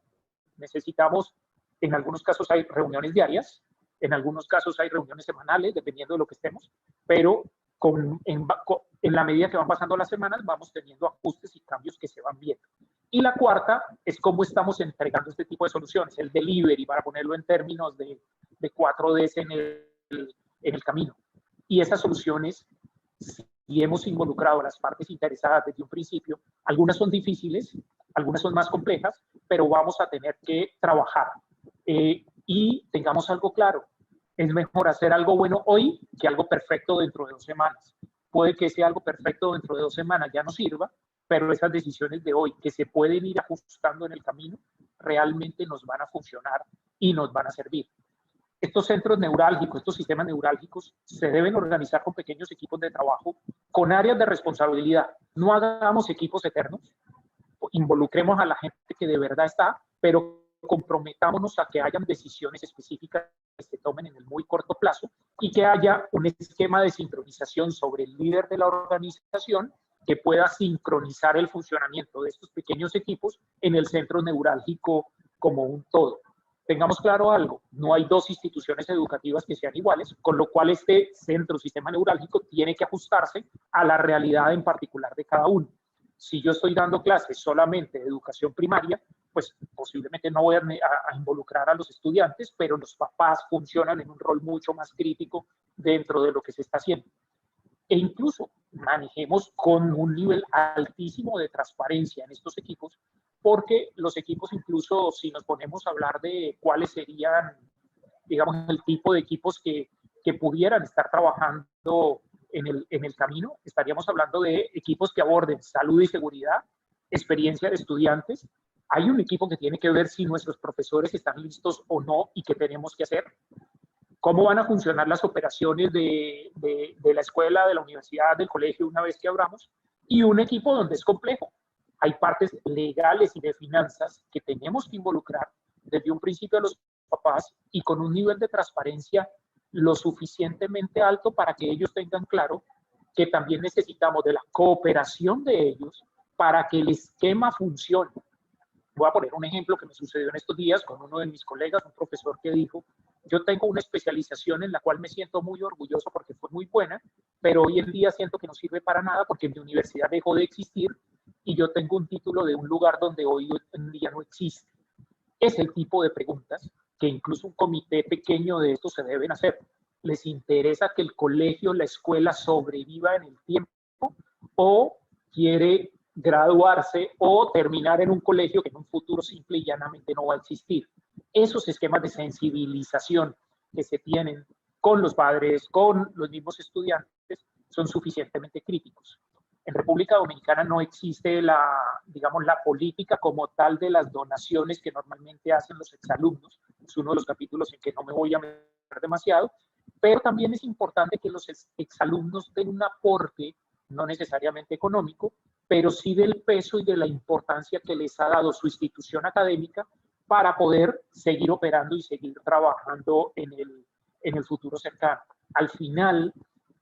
Necesitamos, en algunos casos hay reuniones diarias, en algunos casos hay reuniones semanales, dependiendo de lo que estemos, pero en la medida que van pasando las semanas vamos teniendo ajustes y cambios que se van viendo. Y la cuarta es cómo estamos entregando este tipo de soluciones, el delivery, para ponerlo en términos de 4Ds en el camino. Y esas soluciones, si hemos involucrado a las partes interesadas desde un principio, algunas son difíciles, algunas son más complejas, pero vamos a tener que trabajar. Y tengamos algo claro, es mejor hacer algo bueno hoy que algo perfecto dentro de 2 semanas. Puede que ese algo perfecto dentro de 2 semanas ya no sirva, pero esas decisiones de hoy que se pueden ir ajustando en el camino realmente nos van a funcionar y nos van a servir. Estos centros neurálgicos, estos sistemas neurálgicos se deben organizar con pequeños equipos de trabajo con áreas de responsabilidad. No hagamos equipos eternos, involucremos a la gente que de verdad está, pero comprometámonos a que hayan decisiones específicas que se tomen en el muy corto plazo y que haya un esquema de sincronización sobre el líder de la organización que pueda sincronizar el funcionamiento de estos pequeños equipos en el centro neurálgico como un todo. Tengamos claro algo, no hay 2 instituciones educativas que sean iguales, con lo cual este centro, sistema neurálgico, tiene que ajustarse a la realidad en particular de cada uno. Si yo estoy dando clases solamente de educación primaria, pues posiblemente no voy a involucrar a los estudiantes, pero los papás funcionan en un rol mucho más crítico dentro de lo que se está haciendo. E incluso manejemos con un nivel altísimo de transparencia en estos equipos, porque los equipos, incluso si nos ponemos a hablar de cuáles serían, digamos, el tipo de equipos que pudieran estar trabajando en el camino, estaríamos hablando de equipos que aborden salud y seguridad, experiencia de estudiantes, Hay un equipo que tiene que ver si nuestros profesores están listos o no y qué tenemos que hacer. Cómo van a funcionar las operaciones de la escuela, de la universidad, del colegio una vez que abramos. Y un equipo donde es complejo. Hay partes legales y de finanzas que tenemos que involucrar desde un principio a los papás y con un nivel de transparencia lo suficientemente alto para que ellos tengan claro que también necesitamos de la cooperación de ellos para que el esquema funcione. Voy a poner un ejemplo que me sucedió en estos días con uno de mis colegas, un profesor que dijo, yo tengo una especialización en la cual me siento muy orgulloso porque fue muy buena, pero hoy en día siento que no sirve para nada porque mi universidad dejó de existir y yo tengo un título de un lugar donde hoy en día no existe. Es el tipo de preguntas que incluso un comité pequeño de esto se deben hacer. ¿Les interesa que el colegio, la escuela sobreviva en el tiempo o quiere graduarse o terminar en un colegio que en un futuro simple y llanamente no va a existir? Esos esquemas de sensibilización que se tienen con los padres, con los mismos estudiantes, son suficientemente críticos. En República Dominicana no existe digamos, la política como tal de las donaciones que normalmente hacen los exalumnos. Es uno de los capítulos en que no me voy a meter demasiado, pero también es importante que los exalumnos den un aporte, no necesariamente económico, pero sí del peso y de la importancia que les ha dado su institución académica para poder seguir operando y seguir trabajando en el futuro cercano. Al final,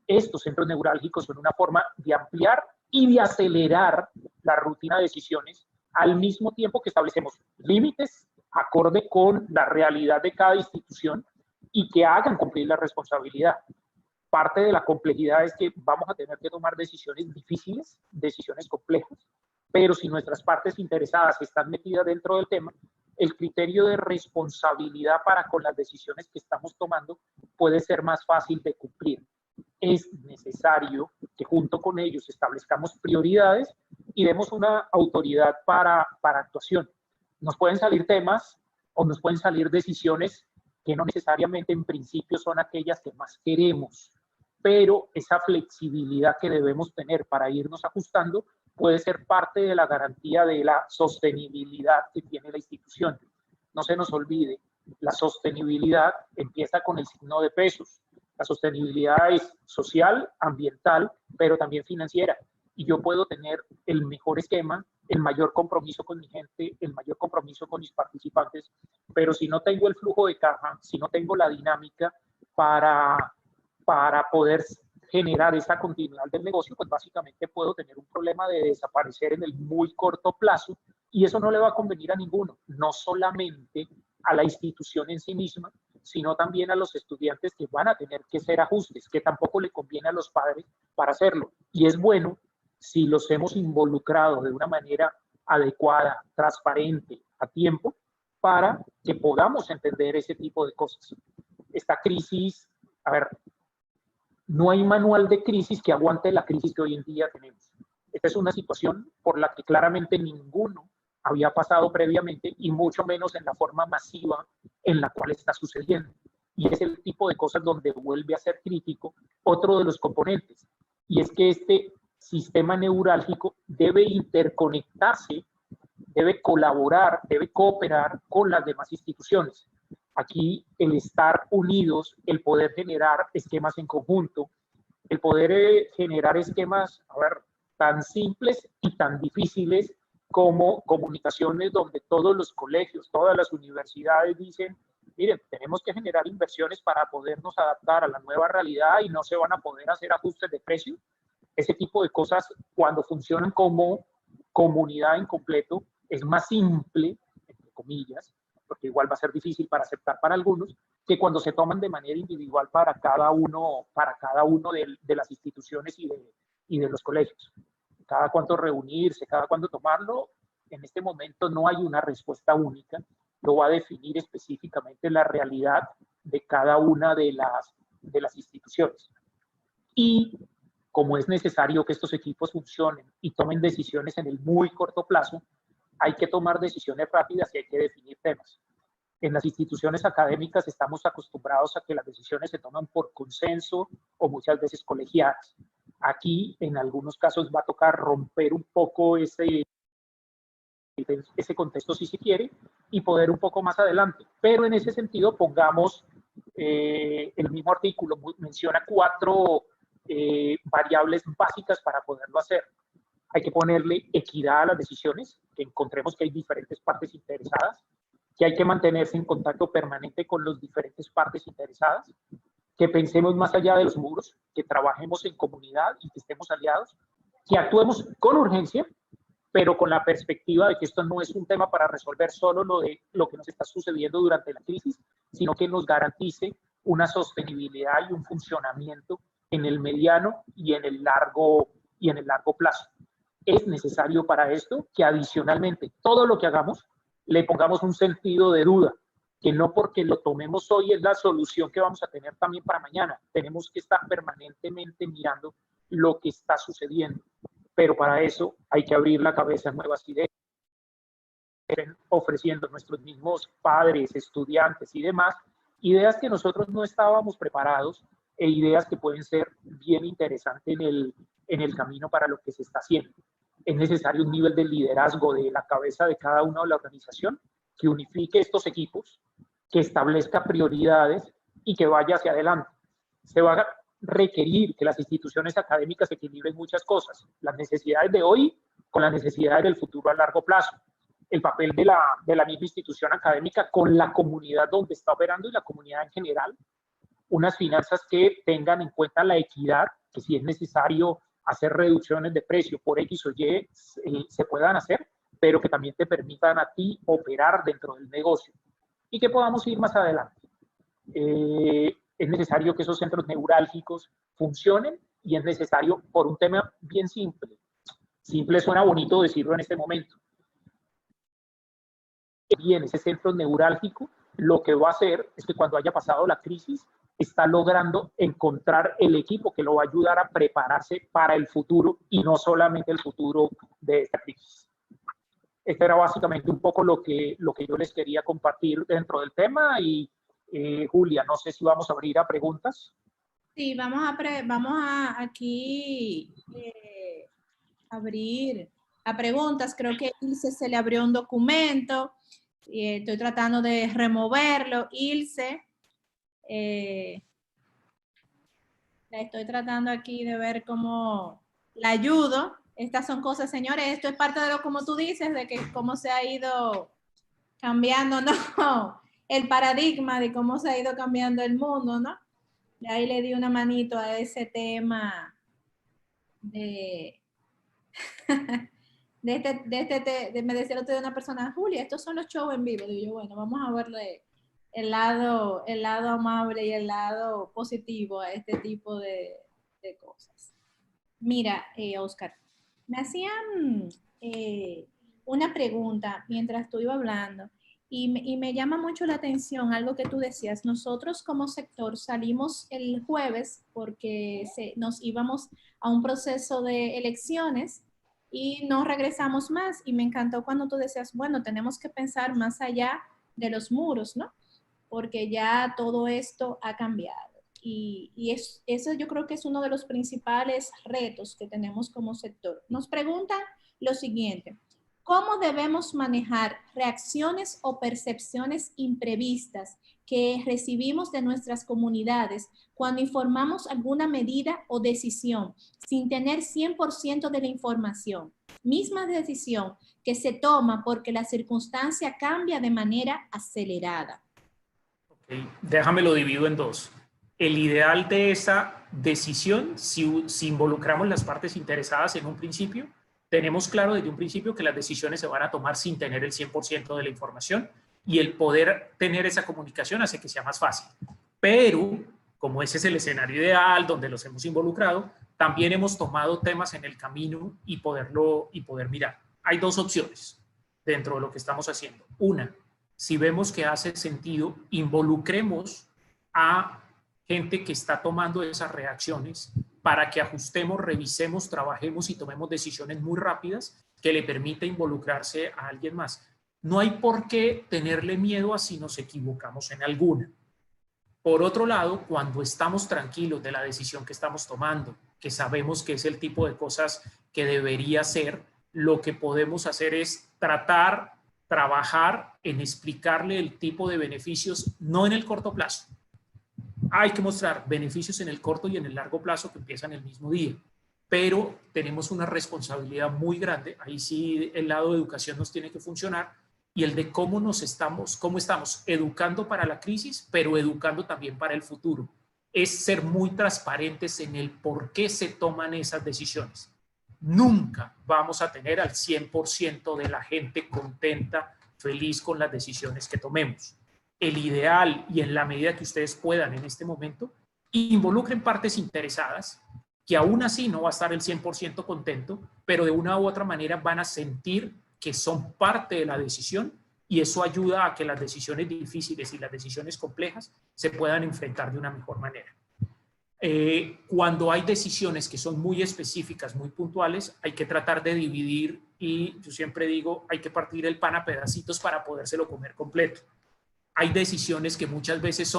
estos centros neurálgicos son una forma de ampliar y de acelerar la rutina de decisiones al mismo tiempo que establecemos límites acorde con la realidad de cada institución y que hagan cumplir la responsabilidad. Parte de la complejidad es que vamos a tener que tomar decisiones difíciles, decisiones complejas, pero si nuestras partes interesadas están metidas dentro del tema, el criterio de responsabilidad para con las decisiones que estamos tomando puede ser más fácil de cumplir. Es necesario que junto con ellos establezcamos prioridades y demos una autoridad para actuación. Nos pueden salir temas o nos pueden salir decisiones que no necesariamente en principio son aquellas que más queremos, pero esa flexibilidad que debemos tener para irnos ajustando puede ser parte de la garantía de la sostenibilidad que tiene la institución. No se nos olvide, la sostenibilidad empieza con el signo de pesos. La sostenibilidad es social, ambiental, pero también financiera. Y yo puedo tener el mejor esquema, el mayor compromiso con mi gente, el mayor compromiso con mis participantes, pero si no tengo el flujo de caja, si no tengo la dinámica para poder generar esa continuidad del negocio, pues básicamente puedo tener un problema de desaparecer en el muy corto plazo y eso no le va a convenir a ninguno, no solamente a la institución en sí misma, sino también a los estudiantes que van a tener que hacer ajustes, que tampoco le conviene a los padres para hacerlo. Y es bueno si los hemos involucrado de una manera adecuada, transparente, a tiempo, para que podamos entender ese tipo de cosas. Esta crisis, a ver, no hay manual de crisis que aguante la crisis que hoy en día tenemos. Esta es una situación por la que claramente ninguno había pasado previamente y mucho menos en la forma masiva en la cual está sucediendo. Y es el tipo de cosas donde vuelve a ser crítico otro de los componentes. Y es que este sistema neurálgico debe interconectarse, debe colaborar, debe cooperar con las demás instituciones. Aquí el estar unidos, el poder generar esquemas en conjunto, el poder generar esquemas, a ver, tan simples y tan difíciles como comunicaciones donde todos los colegios, todas las universidades dicen, miren, tenemos que generar inversiones para podernos adaptar a la nueva realidad y no se van a poder hacer ajustes de precio. Ese tipo de cosas, cuando funcionan como comunidad en completo, es más simple, entre comillas, porque igual va a ser difícil para aceptar para algunos, que cuando se toman de manera individual para cada uno de las instituciones y de los colegios. Cada cuánto reunirse, cada cuánto tomarlo, en este momento no hay una respuesta única, lo va a definir específicamente la realidad de cada una de las instituciones. Y como es necesario que estos equipos funcionen y tomen decisiones en el muy corto plazo, hay que tomar decisiones rápidas y hay que definir temas. En las instituciones académicas estamos acostumbrados a que las decisiones se toman por consenso o muchas veces colegiadas. Aquí, en algunos casos, va a tocar romper un poco ese ese contexto si se quiere y poder un poco más adelante. Pero en ese sentido pongamos, el mismo artículo menciona 4 variables básicas para poderlo hacer. Hay que ponerle equidad a las decisiones, que encontremos que hay diferentes partes interesadas, que hay que mantenerse en contacto permanente con las diferentes partes interesadas, que pensemos más allá de los muros, que trabajemos en comunidad y que estemos aliados, que actuemos con urgencia, pero con la perspectiva de que esto no es un tema para resolver solo lo que nos está sucediendo durante la crisis, sino que nos garantice una sostenibilidad y un funcionamiento en el mediano y en el largo plazo. Es necesario para esto que adicionalmente todo lo que hagamos le pongamos un sentido de duda, que no porque lo tomemos hoy es la solución que vamos a tener también para mañana. Tenemos que estar permanentemente mirando lo que está sucediendo, pero para eso hay que abrir la cabeza a nuevas ideas, ofreciendo a nuestros mismos padres, estudiantes y demás, ideas que nosotros no estábamos preparados e ideas que pueden ser bien interesantes en el camino para lo que se está haciendo. Es necesario un nivel de liderazgo de la cabeza de cada una de la organización que unifique estos equipos, que establezca prioridades y que vaya hacia adelante. Se va a requerir que las instituciones académicas equilibren muchas cosas, las necesidades de hoy con las necesidades del futuro a largo plazo, el papel de la misma institución académica con la comunidad donde está operando y la comunidad en general, unas finanzas que tengan en cuenta la equidad, que si es necesario hacer reducciones de precio por X o Y, se puedan hacer, pero que también te permitan a ti operar dentro del negocio y que podamos ir más adelante. Es necesario que esos centros neurálgicos funcionen y es necesario por un tema bien simple. Simple suena bonito decirlo en este momento. Bien, ese centro neurálgico lo que va a hacer es que cuando haya pasado la crisis está logrando encontrar el equipo que lo va a ayudar a prepararse para el futuro y no solamente el futuro de esta crisis. Este era básicamente un poco lo que yo les quería compartir dentro del tema y Julia, no sé si vamos a abrir a preguntas. Sí, vamos a aquí abrir a preguntas. Creo que Ilse se le abrió un documento y estoy tratando de removerlo. Ilse, la estoy tratando aquí de ver cómo la ayudo. Estas son cosas, señores, esto es parte de lo como tú dices, de que cómo se ha ido cambiando, ¿no? El paradigma de cómo se ha ido cambiando el mundo, ¿no? Y ahí le di una manito a ese tema de me decía el otro día una persona, Julia, estos son los shows en vivo. Digo yo, bueno, vamos a verle el lado amable y el lado positivo a este tipo de cosas. Mira, Oscar, me hacían una pregunta mientras tú ibas hablando y me llama mucho la atención algo que tú decías. Nosotros como sector salimos el jueves porque nos íbamos a un proceso de elecciones y no regresamos más. Y me encantó cuando tú decías, bueno, tenemos que pensar más allá de los muros, ¿no? Porque ya todo esto ha cambiado. Y eso yo creo que es uno de los principales retos que tenemos como sector. Nos preguntan lo siguiente, ¿cómo debemos manejar reacciones o percepciones imprevistas que recibimos de nuestras comunidades cuando informamos alguna medida o decisión sin tener 100% de la información? Misma decisión que se toma porque la circunstancia cambia de manera acelerada. Okay. Déjame lo divido en dos. El ideal de esa decisión, si involucramos las partes interesadas en un principio, tenemos claro desde un principio que las decisiones se van a tomar sin tener el 100% de la información y el poder tener esa comunicación hace que sea más fácil. Pero, como ese es el escenario ideal donde los hemos involucrado, también hemos tomado temas en el camino y poder mirar. Hay dos opciones dentro de lo que estamos haciendo. Una, si vemos que hace sentido, involucremos a gente que está tomando esas reacciones para que ajustemos, revisemos, trabajemos y tomemos decisiones muy rápidas que le permita involucrarse a alguien más. No hay por qué tenerle miedo a si nos equivocamos en alguna. Por otro lado, cuando estamos tranquilos de la decisión que estamos tomando, que sabemos que es el tipo de cosas que debería ser, lo que podemos hacer es trabajar en explicarle el tipo de beneficios, no en el corto plazo. Hay que mostrar beneficios en el corto y en el largo plazo que empiezan el mismo día, pero tenemos una responsabilidad muy grande, ahí sí el lado de educación nos tiene que funcionar, y el de cómo estamos educando para la crisis, pero educando también para el futuro. Es ser muy transparentes en el por qué se toman esas decisiones. Nunca vamos a tener al 100% de la gente contenta, feliz con las decisiones que tomemos. El ideal, y en la medida que ustedes puedan en este momento, involucren partes interesadas, que aún así no va a estar el 100% contento, pero de una u otra manera van a sentir que son parte de la decisión, y eso ayuda a que las decisiones difíciles y las decisiones complejas se puedan enfrentar de una mejor manera. Cuando hay decisiones que son muy específicas, muy puntuales, hay que tratar de dividir, y yo siempre digo, hay que partir el pan a pedacitos para podérselo comer completo. Hay decisiones que muchas veces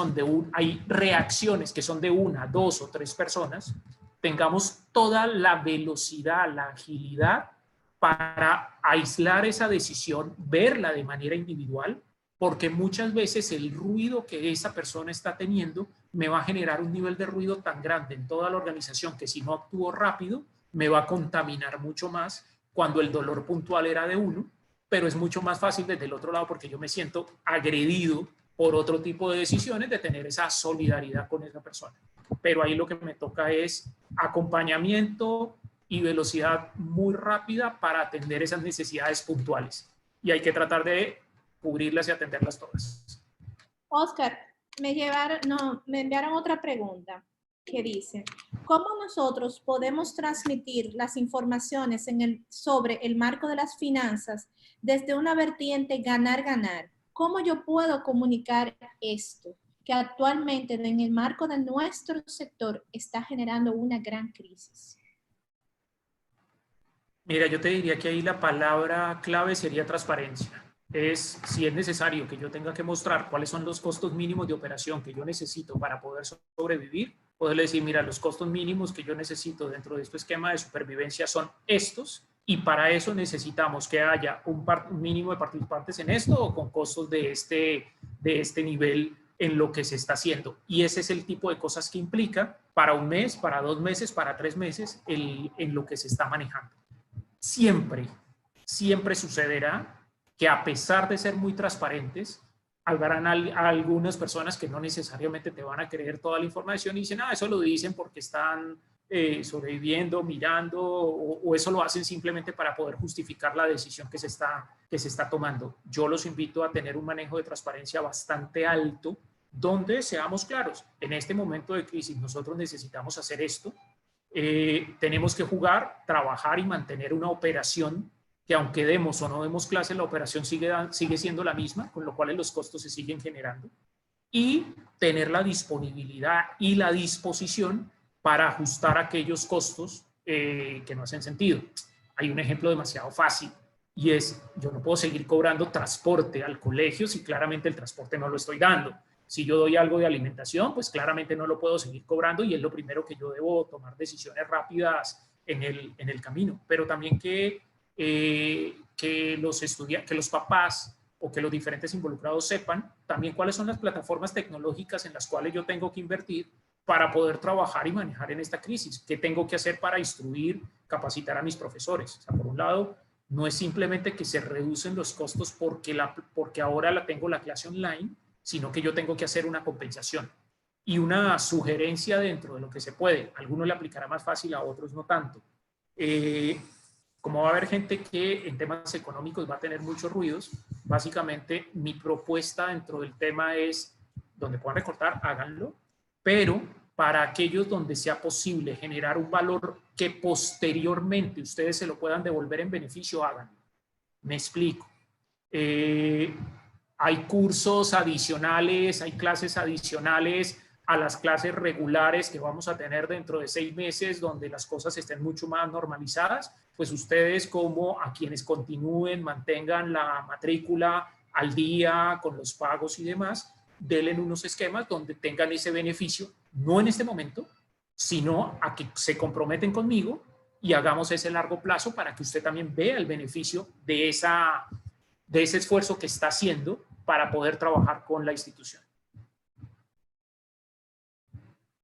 hay reacciones que son de 1, 2 o 3 personas. Tengamos toda la velocidad, la agilidad para aislar esa decisión, verla de manera individual, porque muchas veces el ruido que esa persona está teniendo me va a generar un nivel de ruido tan grande en toda la organización que si no actúo rápido me va a contaminar mucho más, cuando el dolor puntual era de uno, pero es mucho más fácil desde el otro lado porque yo me siento agredido por otro tipo de decisiones, de tener esa solidaridad con esa persona. Pero ahí lo que me toca es acompañamiento y velocidad muy rápida para atender esas necesidades puntuales. Y hay que tratar de cubrirlas y atenderlas todas. Oscar, me enviaron otra pregunta que dice, ¿cómo nosotros podemos transmitir las informaciones sobre el marco de las finanzas desde una vertiente ganar-ganar? ¿Cómo yo puedo comunicar esto que actualmente en el marco de nuestro sector está generando una gran crisis? Mira, yo te diría que ahí la palabra clave sería transparencia. Si es necesario que yo tenga que mostrar cuáles son los costos mínimos de operación que yo necesito para poder sobrevivir, poderle decir, mira, los costos mínimos que yo necesito dentro de este esquema de supervivencia son estos, y para eso necesitamos que haya un mínimo de participantes en esto, o con costos de este nivel en lo que se está haciendo. Y ese es el tipo de cosas que implica para un mes, para 2 meses, para 3 meses, en lo que se está manejando. Siempre sucederá que, a pesar de ser muy transparentes, habrán algunas personas que no necesariamente te van a creer toda la información y dicen, eso lo dicen porque están sobreviviendo, mirando, o eso lo hacen simplemente para poder justificar la decisión que se está tomando. Yo los invito a tener un manejo de transparencia bastante alto, donde seamos claros, en este momento de crisis nosotros necesitamos hacer esto, tenemos que jugar, trabajar y mantener una operación que, aunque demos o no demos clases, la operación sigue siendo la misma, con lo cual los costos se siguen generando, y tener la disponibilidad y la disposición para ajustar aquellos costos que no hacen sentido. Hay un ejemplo demasiado fácil, y es, yo no puedo seguir cobrando transporte al colegio si claramente el transporte no lo estoy dando. Si yo doy algo de alimentación, pues claramente no lo puedo seguir cobrando, y es lo primero que yo debo tomar decisiones rápidas en el camino. Pero también que los papás o que los diferentes involucrados sepan también cuáles son las plataformas tecnológicas en las cuales yo tengo que invertir para poder trabajar y manejar en esta crisis. ¿Qué tengo que hacer para instruir, capacitar a mis profesores? O sea, por un lado, no es simplemente que se reducen los costos porque ahora tengo la clase online, sino que yo tengo que hacer una compensación y una sugerencia dentro de lo que se puede. A algunos le aplicará más fácil, a otros no tanto. Como va a haber gente que en temas económicos va a tener muchos ruidos, básicamente mi propuesta dentro del tema es, donde puedan recortar, háganlo, pero para aquellos donde sea posible generar un valor que posteriormente ustedes se lo puedan devolver en beneficio, háganlo. Me explico. Hay cursos adicionales, hay clases adicionales a las clases regulares que vamos a tener dentro de 6 meses, donde las cosas estén mucho más normalizadas. Pues ustedes, como a quienes continúen, mantengan la matrícula al día con los pagos y demás, denle unos esquemas donde tengan ese beneficio, no en este momento, sino a que se comprometen conmigo y hagamos ese largo plazo para que usted también vea el beneficio de ese esfuerzo que está haciendo para poder trabajar con la institución.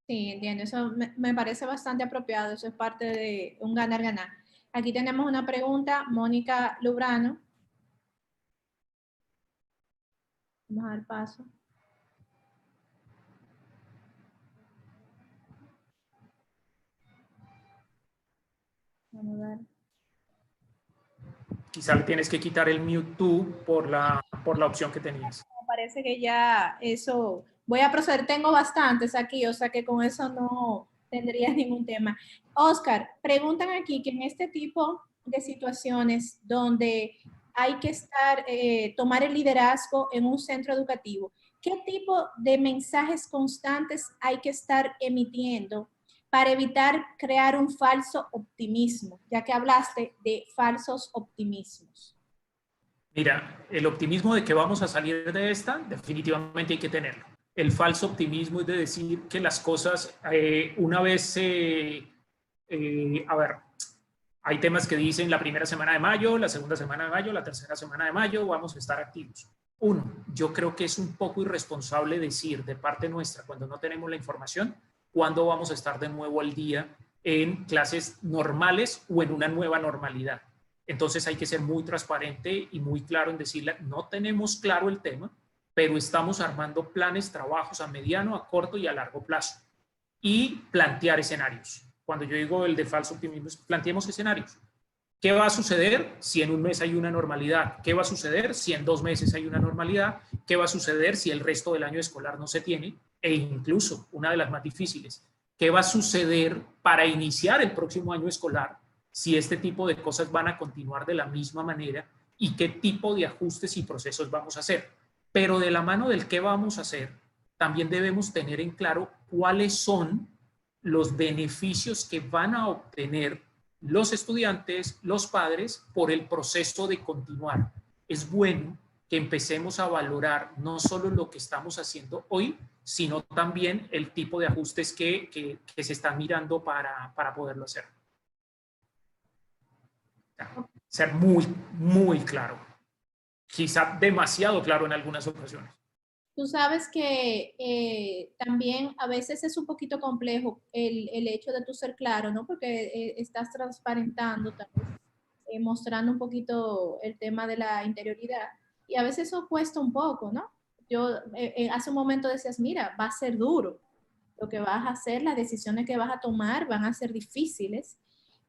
Sí, entiendo. Eso me parece bastante apropiado. Eso es parte de un ganar-ganar. Aquí tenemos una pregunta, Mónica Lubrano. Vamos a dar paso. Vamos a ver. Quizá le tienes que quitar el mute tú por la opción que tenías. Me parece que ya eso, voy a proceder, tengo bastantes aquí, o sea que con eso no tendría ningún tema. Oscar, preguntan aquí que en este tipo de situaciones donde hay que tomar el liderazgo en un centro educativo, ¿qué tipo de mensajes constantes hay que estar emitiendo para evitar crear un falso optimismo, ya que hablaste de falsos optimismos? Mira, el optimismo de que vamos a salir de esta, definitivamente hay que tenerlo. El falso optimismo es de decir que las cosas, una vez, a ver, hay temas que dicen la primera semana de mayo, la segunda semana de mayo, la tercera semana de mayo, vamos a estar activos. Uno, yo creo que es un poco irresponsable decir de parte nuestra, cuando no tenemos la información, cuándo vamos a estar de nuevo al día en clases normales o en una nueva normalidad. Entonces hay que ser muy transparente y muy claro en decirle, no tenemos claro el tema, pero estamos armando planes, trabajos a mediano, a corto y a largo plazo. Y plantear escenarios. Cuando yo digo el de falso optimismo, planteemos escenarios. ¿Qué va a suceder si en un mes hay una normalidad? ¿Qué va a suceder si en 2 meses hay una normalidad? ¿Qué va a suceder si el resto del año escolar no se tiene? E incluso, una de las más difíciles, ¿qué va a suceder para iniciar el próximo año escolar si este tipo de cosas van a continuar de la misma manera y qué tipo de ajustes y procesos vamos a hacer? Pero de la mano del qué vamos a hacer, también debemos tener en claro cuáles son los beneficios que van a obtener los estudiantes, los padres, por el proceso de continuar. Es bueno que empecemos a valorar no solo lo que estamos haciendo hoy, sino también el tipo de ajustes que se están mirando para poderlo hacer. Ser muy, muy claro. Quizá demasiado claro en algunas ocasiones. Tú sabes que también a veces es un poquito complejo el hecho de tú ser claro, ¿no? Porque estás transparentando, tal vez, mostrando un poquito el tema de la interioridad. Y a veces eso cuesta un poco, ¿no? Yo hace un momento decías, mira, va a ser duro. Lo que vas a hacer, las decisiones que vas a tomar van a ser difíciles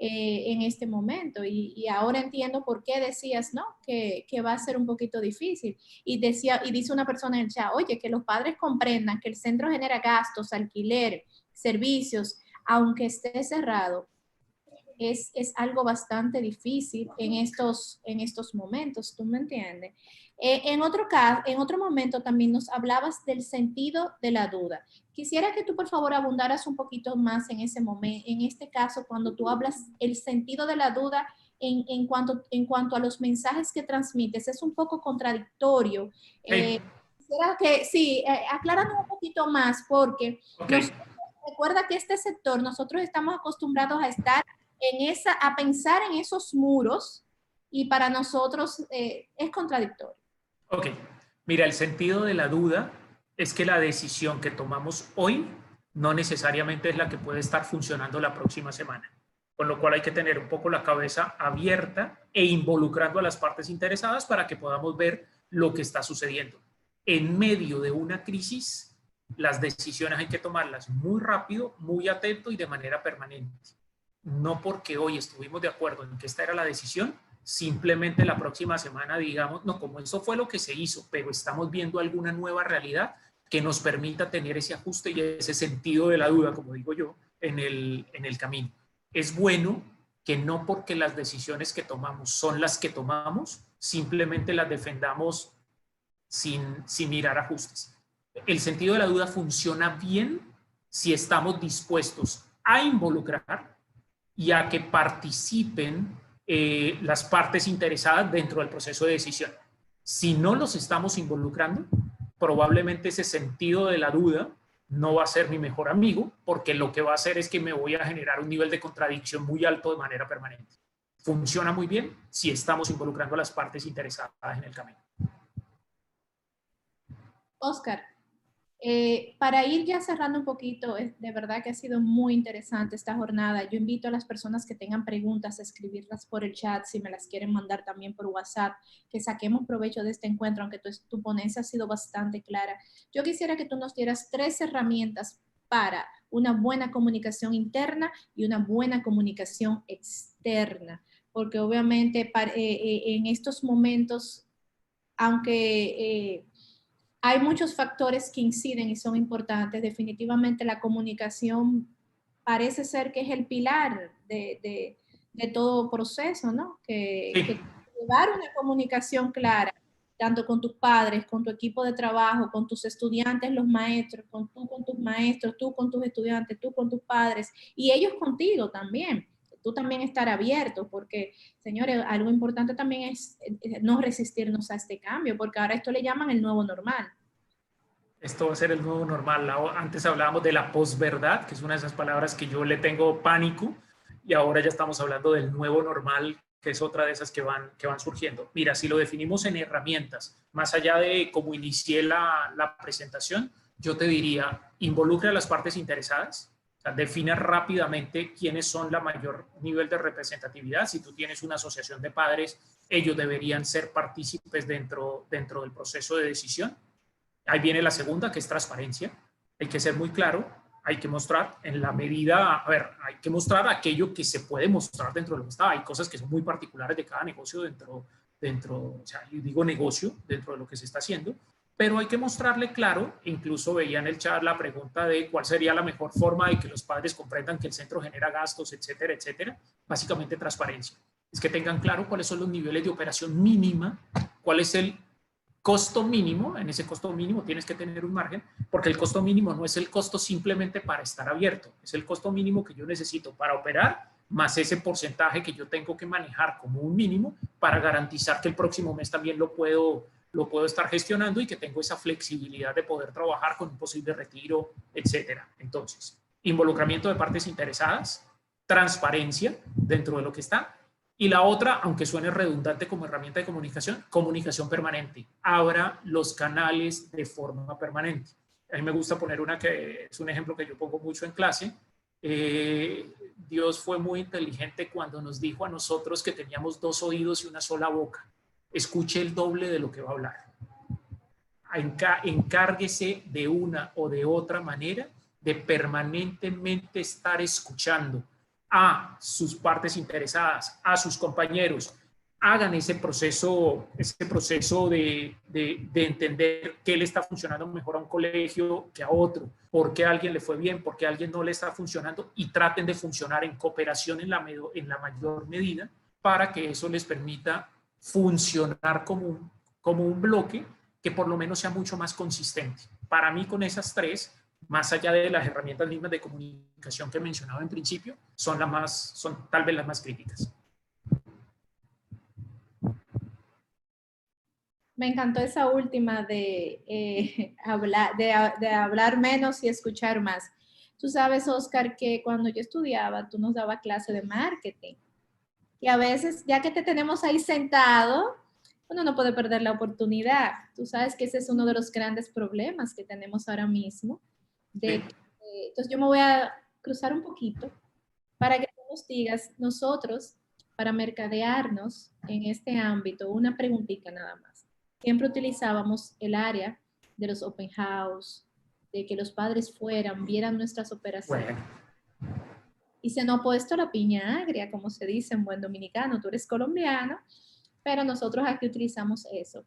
en este momento. Y ahora entiendo por qué decías, ¿no? Que va a ser un poquito difícil. Y dice una persona en el chat, oye, que los padres comprendan que el centro genera gastos, alquiler, servicios, aunque esté cerrado, es algo bastante difícil en estos momentos, ¿tú me entiendes? En otro momento también nos hablabas del sentido de la duda. Quisiera que tú, por favor, abundaras un poquito más en ese momento, en este caso, cuando tú hablas el sentido de la duda en cuanto a los mensajes que transmites. Es un poco contradictorio. Quisiera que, sí, acláranos un poquito más, porque recuerda que este sector, nosotros estamos acostumbrados a estar a pensar en esos muros, y para nosotros es contradictorio. Ok, mira, el sentido de la duda es que la decisión que tomamos hoy no necesariamente es la que puede estar funcionando la próxima semana, con lo cual hay que tener un poco la cabeza abierta e involucrando a las partes interesadas para que podamos ver lo que está sucediendo. En medio de una crisis, las decisiones hay que tomarlas muy rápido, muy atento y de manera permanente. No porque hoy estuvimos de acuerdo en que esta era la decisión, simplemente la próxima semana digamos, no, como eso fue lo que se hizo, pero estamos viendo alguna nueva realidad que nos permita tener ese ajuste y ese sentido de la duda, como digo yo, en el camino. Es bueno que no porque las decisiones que tomamos son las que tomamos, simplemente las defendamos sin mirar ajustes. El sentido de la duda funciona bien si estamos dispuestos a involucrar y a que participen las partes interesadas dentro del proceso de decisión. Si no los estamos involucrando, probablemente ese sentido de la duda no va a ser mi mejor amigo, porque lo que va a hacer es que me voy a generar un nivel de contradicción muy alto de manera permanente. Funciona muy bien si estamos involucrando a las partes interesadas en el camino. Oscar, para ir ya cerrando un poquito, de verdad que ha sido muy interesante esta jornada. Yo invito a las personas que tengan preguntas a escribirlas por el chat, si me las quieren mandar también por WhatsApp, que saquemos provecho de este encuentro, aunque tu ponencia ha sido bastante clara. Yo quisiera que tú nos dieras 3 herramientas para una buena comunicación interna y una buena comunicación externa, porque obviamente en estos momentos, aunque hay muchos factores que inciden y son importantes. Definitivamente la comunicación parece ser que es el pilar de todo proceso, ¿no? Que llevar una comunicación clara, tanto con tus padres, con tu equipo de trabajo, con tus estudiantes, los maestros, con tus maestros, tú con tus estudiantes, tú con tus padres, y ellos contigo también. Tú también estar abierto, porque, señores, algo importante también es no resistirnos a este cambio, porque ahora esto le llaman el nuevo normal. Esto va a ser el nuevo normal. Antes hablábamos de la posverdad, que es una de esas palabras que yo le tengo pánico, y ahora ya estamos hablando del nuevo normal, que es otra de esas que van surgiendo. Mira, si lo definimos en herramientas, más allá de cómo inicié la presentación, yo te diría, involucre a las partes interesadas. O sea, define rápidamente quiénes son la mayor nivel de representatividad. Si tú tienes una asociación de padres, ellos deberían ser partícipes dentro del proceso de decisión. Ahí viene la segunda, que es transparencia. Hay que ser muy claro, hay que mostrar en la medida, hay que mostrar aquello que se puede mostrar dentro de lo que está. Hay cosas que son muy particulares de cada negocio o sea, yo digo negocio, dentro de lo que se está haciendo, pero hay que mostrarle claro. Incluso veía en el chat la pregunta de cuál sería la mejor forma de que los padres comprendan que el centro genera gastos, etcétera, etcétera. Básicamente transparencia. Es que tengan claro cuáles son los niveles de operación mínima, cuál es el costo mínimo. En ese costo mínimo tienes que tener un margen, porque el costo mínimo no es el costo simplemente para estar abierto, es el costo mínimo que yo necesito para operar, más ese porcentaje que yo tengo que manejar como un mínimo para garantizar que el próximo mes también lo puedo estar gestionando y que tengo esa flexibilidad de poder trabajar con un posible retiro, etcétera. Entonces, involucramiento de partes interesadas, transparencia dentro de lo que está. Y la otra, aunque suene redundante como herramienta de comunicación, comunicación permanente. Abra los canales de forma permanente. A mí me gusta poner una que es un ejemplo que yo pongo mucho en clase. Dios fue muy inteligente cuando nos dijo a nosotros que teníamos 2 oídos y una sola boca. Escuche el doble de lo que va a hablar. Encárguese de una o de otra manera de permanentemente estar escuchando a sus partes interesadas, a sus compañeros. Hagan ese proceso de entender qué le está funcionando mejor a un colegio que a otro, por qué a alguien le fue bien, por qué a alguien no le está funcionando, y traten de funcionar en cooperación en la mayor medida para que eso les permita funcionar como un bloque que por lo menos sea mucho más consistente. Para mí, con esas 3, más allá de las herramientas mismas de comunicación que mencionaba en principio, son tal vez las más críticas. Me encantó esa última de hablar menos y escuchar más. Tú sabes, Oscar, que cuando yo estudiaba, tú nos dabas clase de marketing. Y a veces, ya que te tenemos ahí sentado, uno no puede perder la oportunidad. Tú sabes que ese es uno de los grandes problemas que tenemos ahora mismo. Entonces yo me voy a cruzar un poquito para que tú nos digas, nosotros, para mercadearnos en este ámbito, una preguntita nada más. Siempre utilizábamos el área de los open house, de que los padres fueran, vieran nuestras operaciones. Bueno. Y se nos ha puesto la piña agria, como se dice en buen dominicano. Tú eres colombiano, pero nosotros aquí utilizamos eso.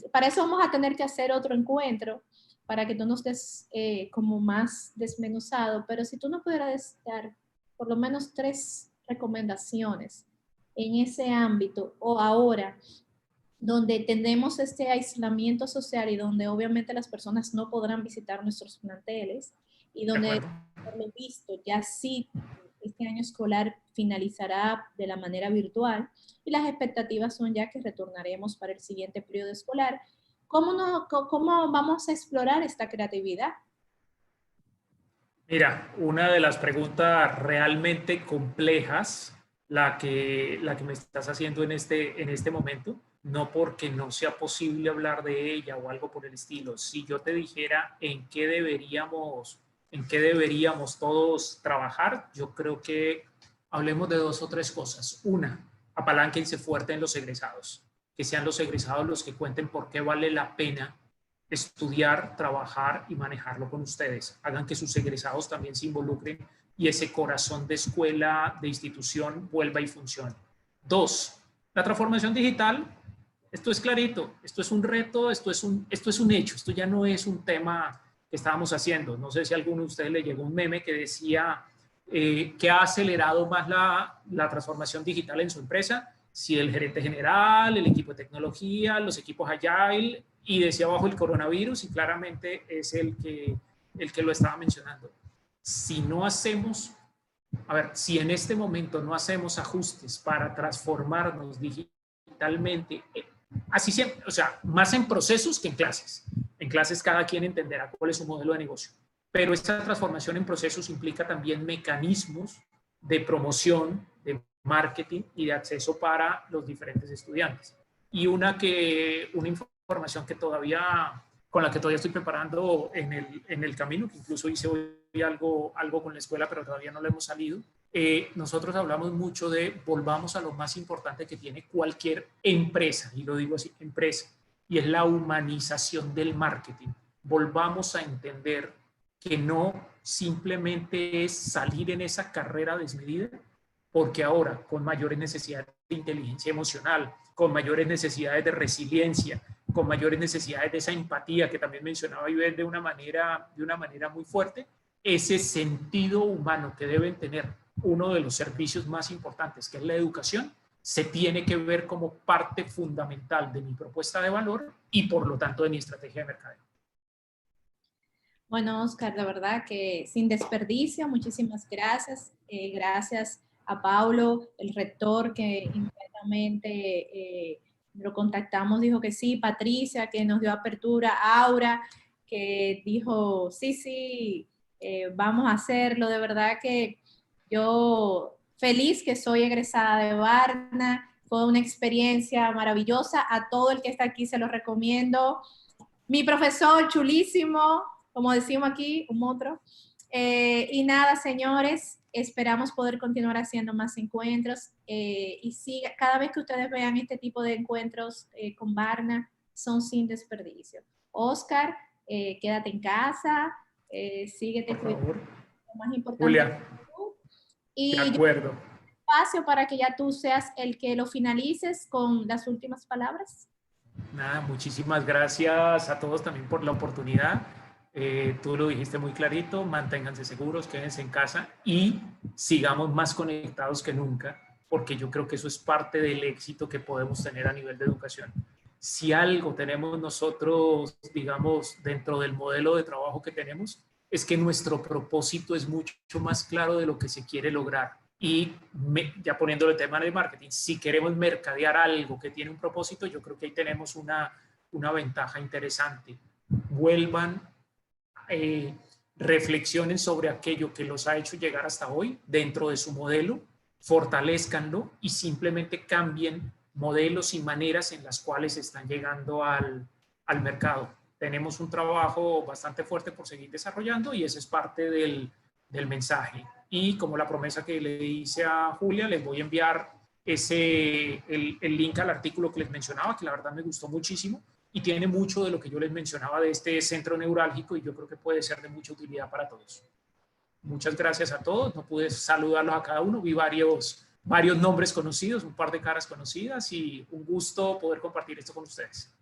Para eso vamos a tener que hacer otro encuentro, para que tú nos des como más desmenuzado, pero si tú no pudieras dar por lo menos 3 recomendaciones en ese ámbito, o ahora, donde tenemos este aislamiento social y donde obviamente las personas no podrán visitar nuestros planteles, y donde, por lo visto, ya sí este año escolar finalizará de la manera virtual y las expectativas son ya que retornaremos para el siguiente periodo escolar. ¿Cómo vamos a explorar esta creatividad? Mira, una de las preguntas realmente complejas, la que me estás haciendo en este momento, no porque no sea posible hablar de ella o algo por el estilo. Si yo te dijera en qué deberíamos todos trabajar, yo creo que hablemos de dos o tres cosas. Una, apalánquense fuerte en los egresados, que sean los egresados los que cuenten por qué vale la pena estudiar, trabajar y manejarlo con ustedes. Hagan que sus egresados también se involucren y ese corazón de escuela, de institución, vuelva y funcione. Dos, la transformación digital. Esto es clarito, esto es un reto, esto es un hecho, esto ya no es un tema que estábamos haciendo. No sé si a alguno de ustedes le llegó un meme que decía que ha acelerado más la transformación digital en su empresa, si el gerente general, el equipo de tecnología, los equipos Agile, y decía abajo el coronavirus, y claramente es el que lo estaba mencionando. Si no hacemos, si en este momento no hacemos ajustes para transformarnos digitalmente, así siempre, o sea, más en procesos que en clases. En clases cada quien entenderá cuál es su modelo de negocio, pero esta transformación en procesos implica también mecanismos de promoción, de marketing y de acceso para los diferentes estudiantes. Y una información que con la que todavía estoy preparando en el camino, que incluso hice hoy algo con la escuela, pero todavía no lo hemos salido. Nosotros hablamos mucho de volvamos a lo más importante que tiene cualquier empresa, y lo digo así, empresa, y es la humanización del marketing. Volvamos a entender que no simplemente es salir en esa carrera desmedida, porque ahora con mayores necesidades de inteligencia emocional, con mayores necesidades de resiliencia, con mayores necesidades de esa empatía que también mencionaba Ivette de una manera muy fuerte, ese sentido humano que deben tener uno de los servicios más importantes, que es la educación, se tiene que ver como parte fundamental de mi propuesta de valor y por lo tanto de mi estrategia de mercadeo. Bueno, Oscar, de verdad que sin desperdicio, muchísimas gracias. Gracias a Paulo, el rector, que inmediatamente lo contactamos, dijo que sí, Patricia, que nos dio apertura, Aura, que dijo, sí, vamos a hacerlo. De verdad que yo feliz que soy egresada de Barna, fue una experiencia maravillosa. A todo el que está aquí se lo recomiendo. Mi profesor, chulísimo, como decimos aquí, un monstruo. Y nada, señores, esperamos poder continuar haciendo más encuentros. Y sí, cada vez que ustedes vean este tipo de encuentros con Barna, son sin desperdicio. Oscar, quédate en casa, síguete cuidando, lo más importante. Julia, y de acuerdo. Espacio para que ya tú seas el que lo finalices con las últimas palabras. Nada, muchísimas gracias a todos también por la oportunidad. Tú lo dijiste muy clarito, manténganse seguros, quédense en casa y sigamos más conectados que nunca, porque yo creo que eso es parte del éxito que podemos tener a nivel de educación. Si algo tenemos nosotros, digamos, dentro del modelo de trabajo que tenemos, es que nuestro propósito es mucho más claro de lo que se quiere lograr. Y ya poniéndole el tema del marketing, si queremos mercadear algo que tiene un propósito, yo creo que ahí tenemos una ventaja interesante. Vuelvan, reflexionen sobre aquello que los ha hecho llegar hasta hoy dentro de su modelo, fortalezcanlo y simplemente cambien modelos y maneras en las cuales están llegando al mercado. Tenemos un trabajo bastante fuerte por seguir desarrollando y ese es parte del mensaje. Y como la promesa que le hice a Julia, les voy a enviar el link al artículo que les mencionaba, que la verdad me gustó muchísimo y tiene mucho de lo que yo les mencionaba de este centro neurálgico y yo creo que puede ser de mucha utilidad para todos. Muchas gracias a todos, no pude saludarlos a cada uno, vi varios nombres conocidos, un par de caras conocidas y un gusto poder compartir esto con ustedes.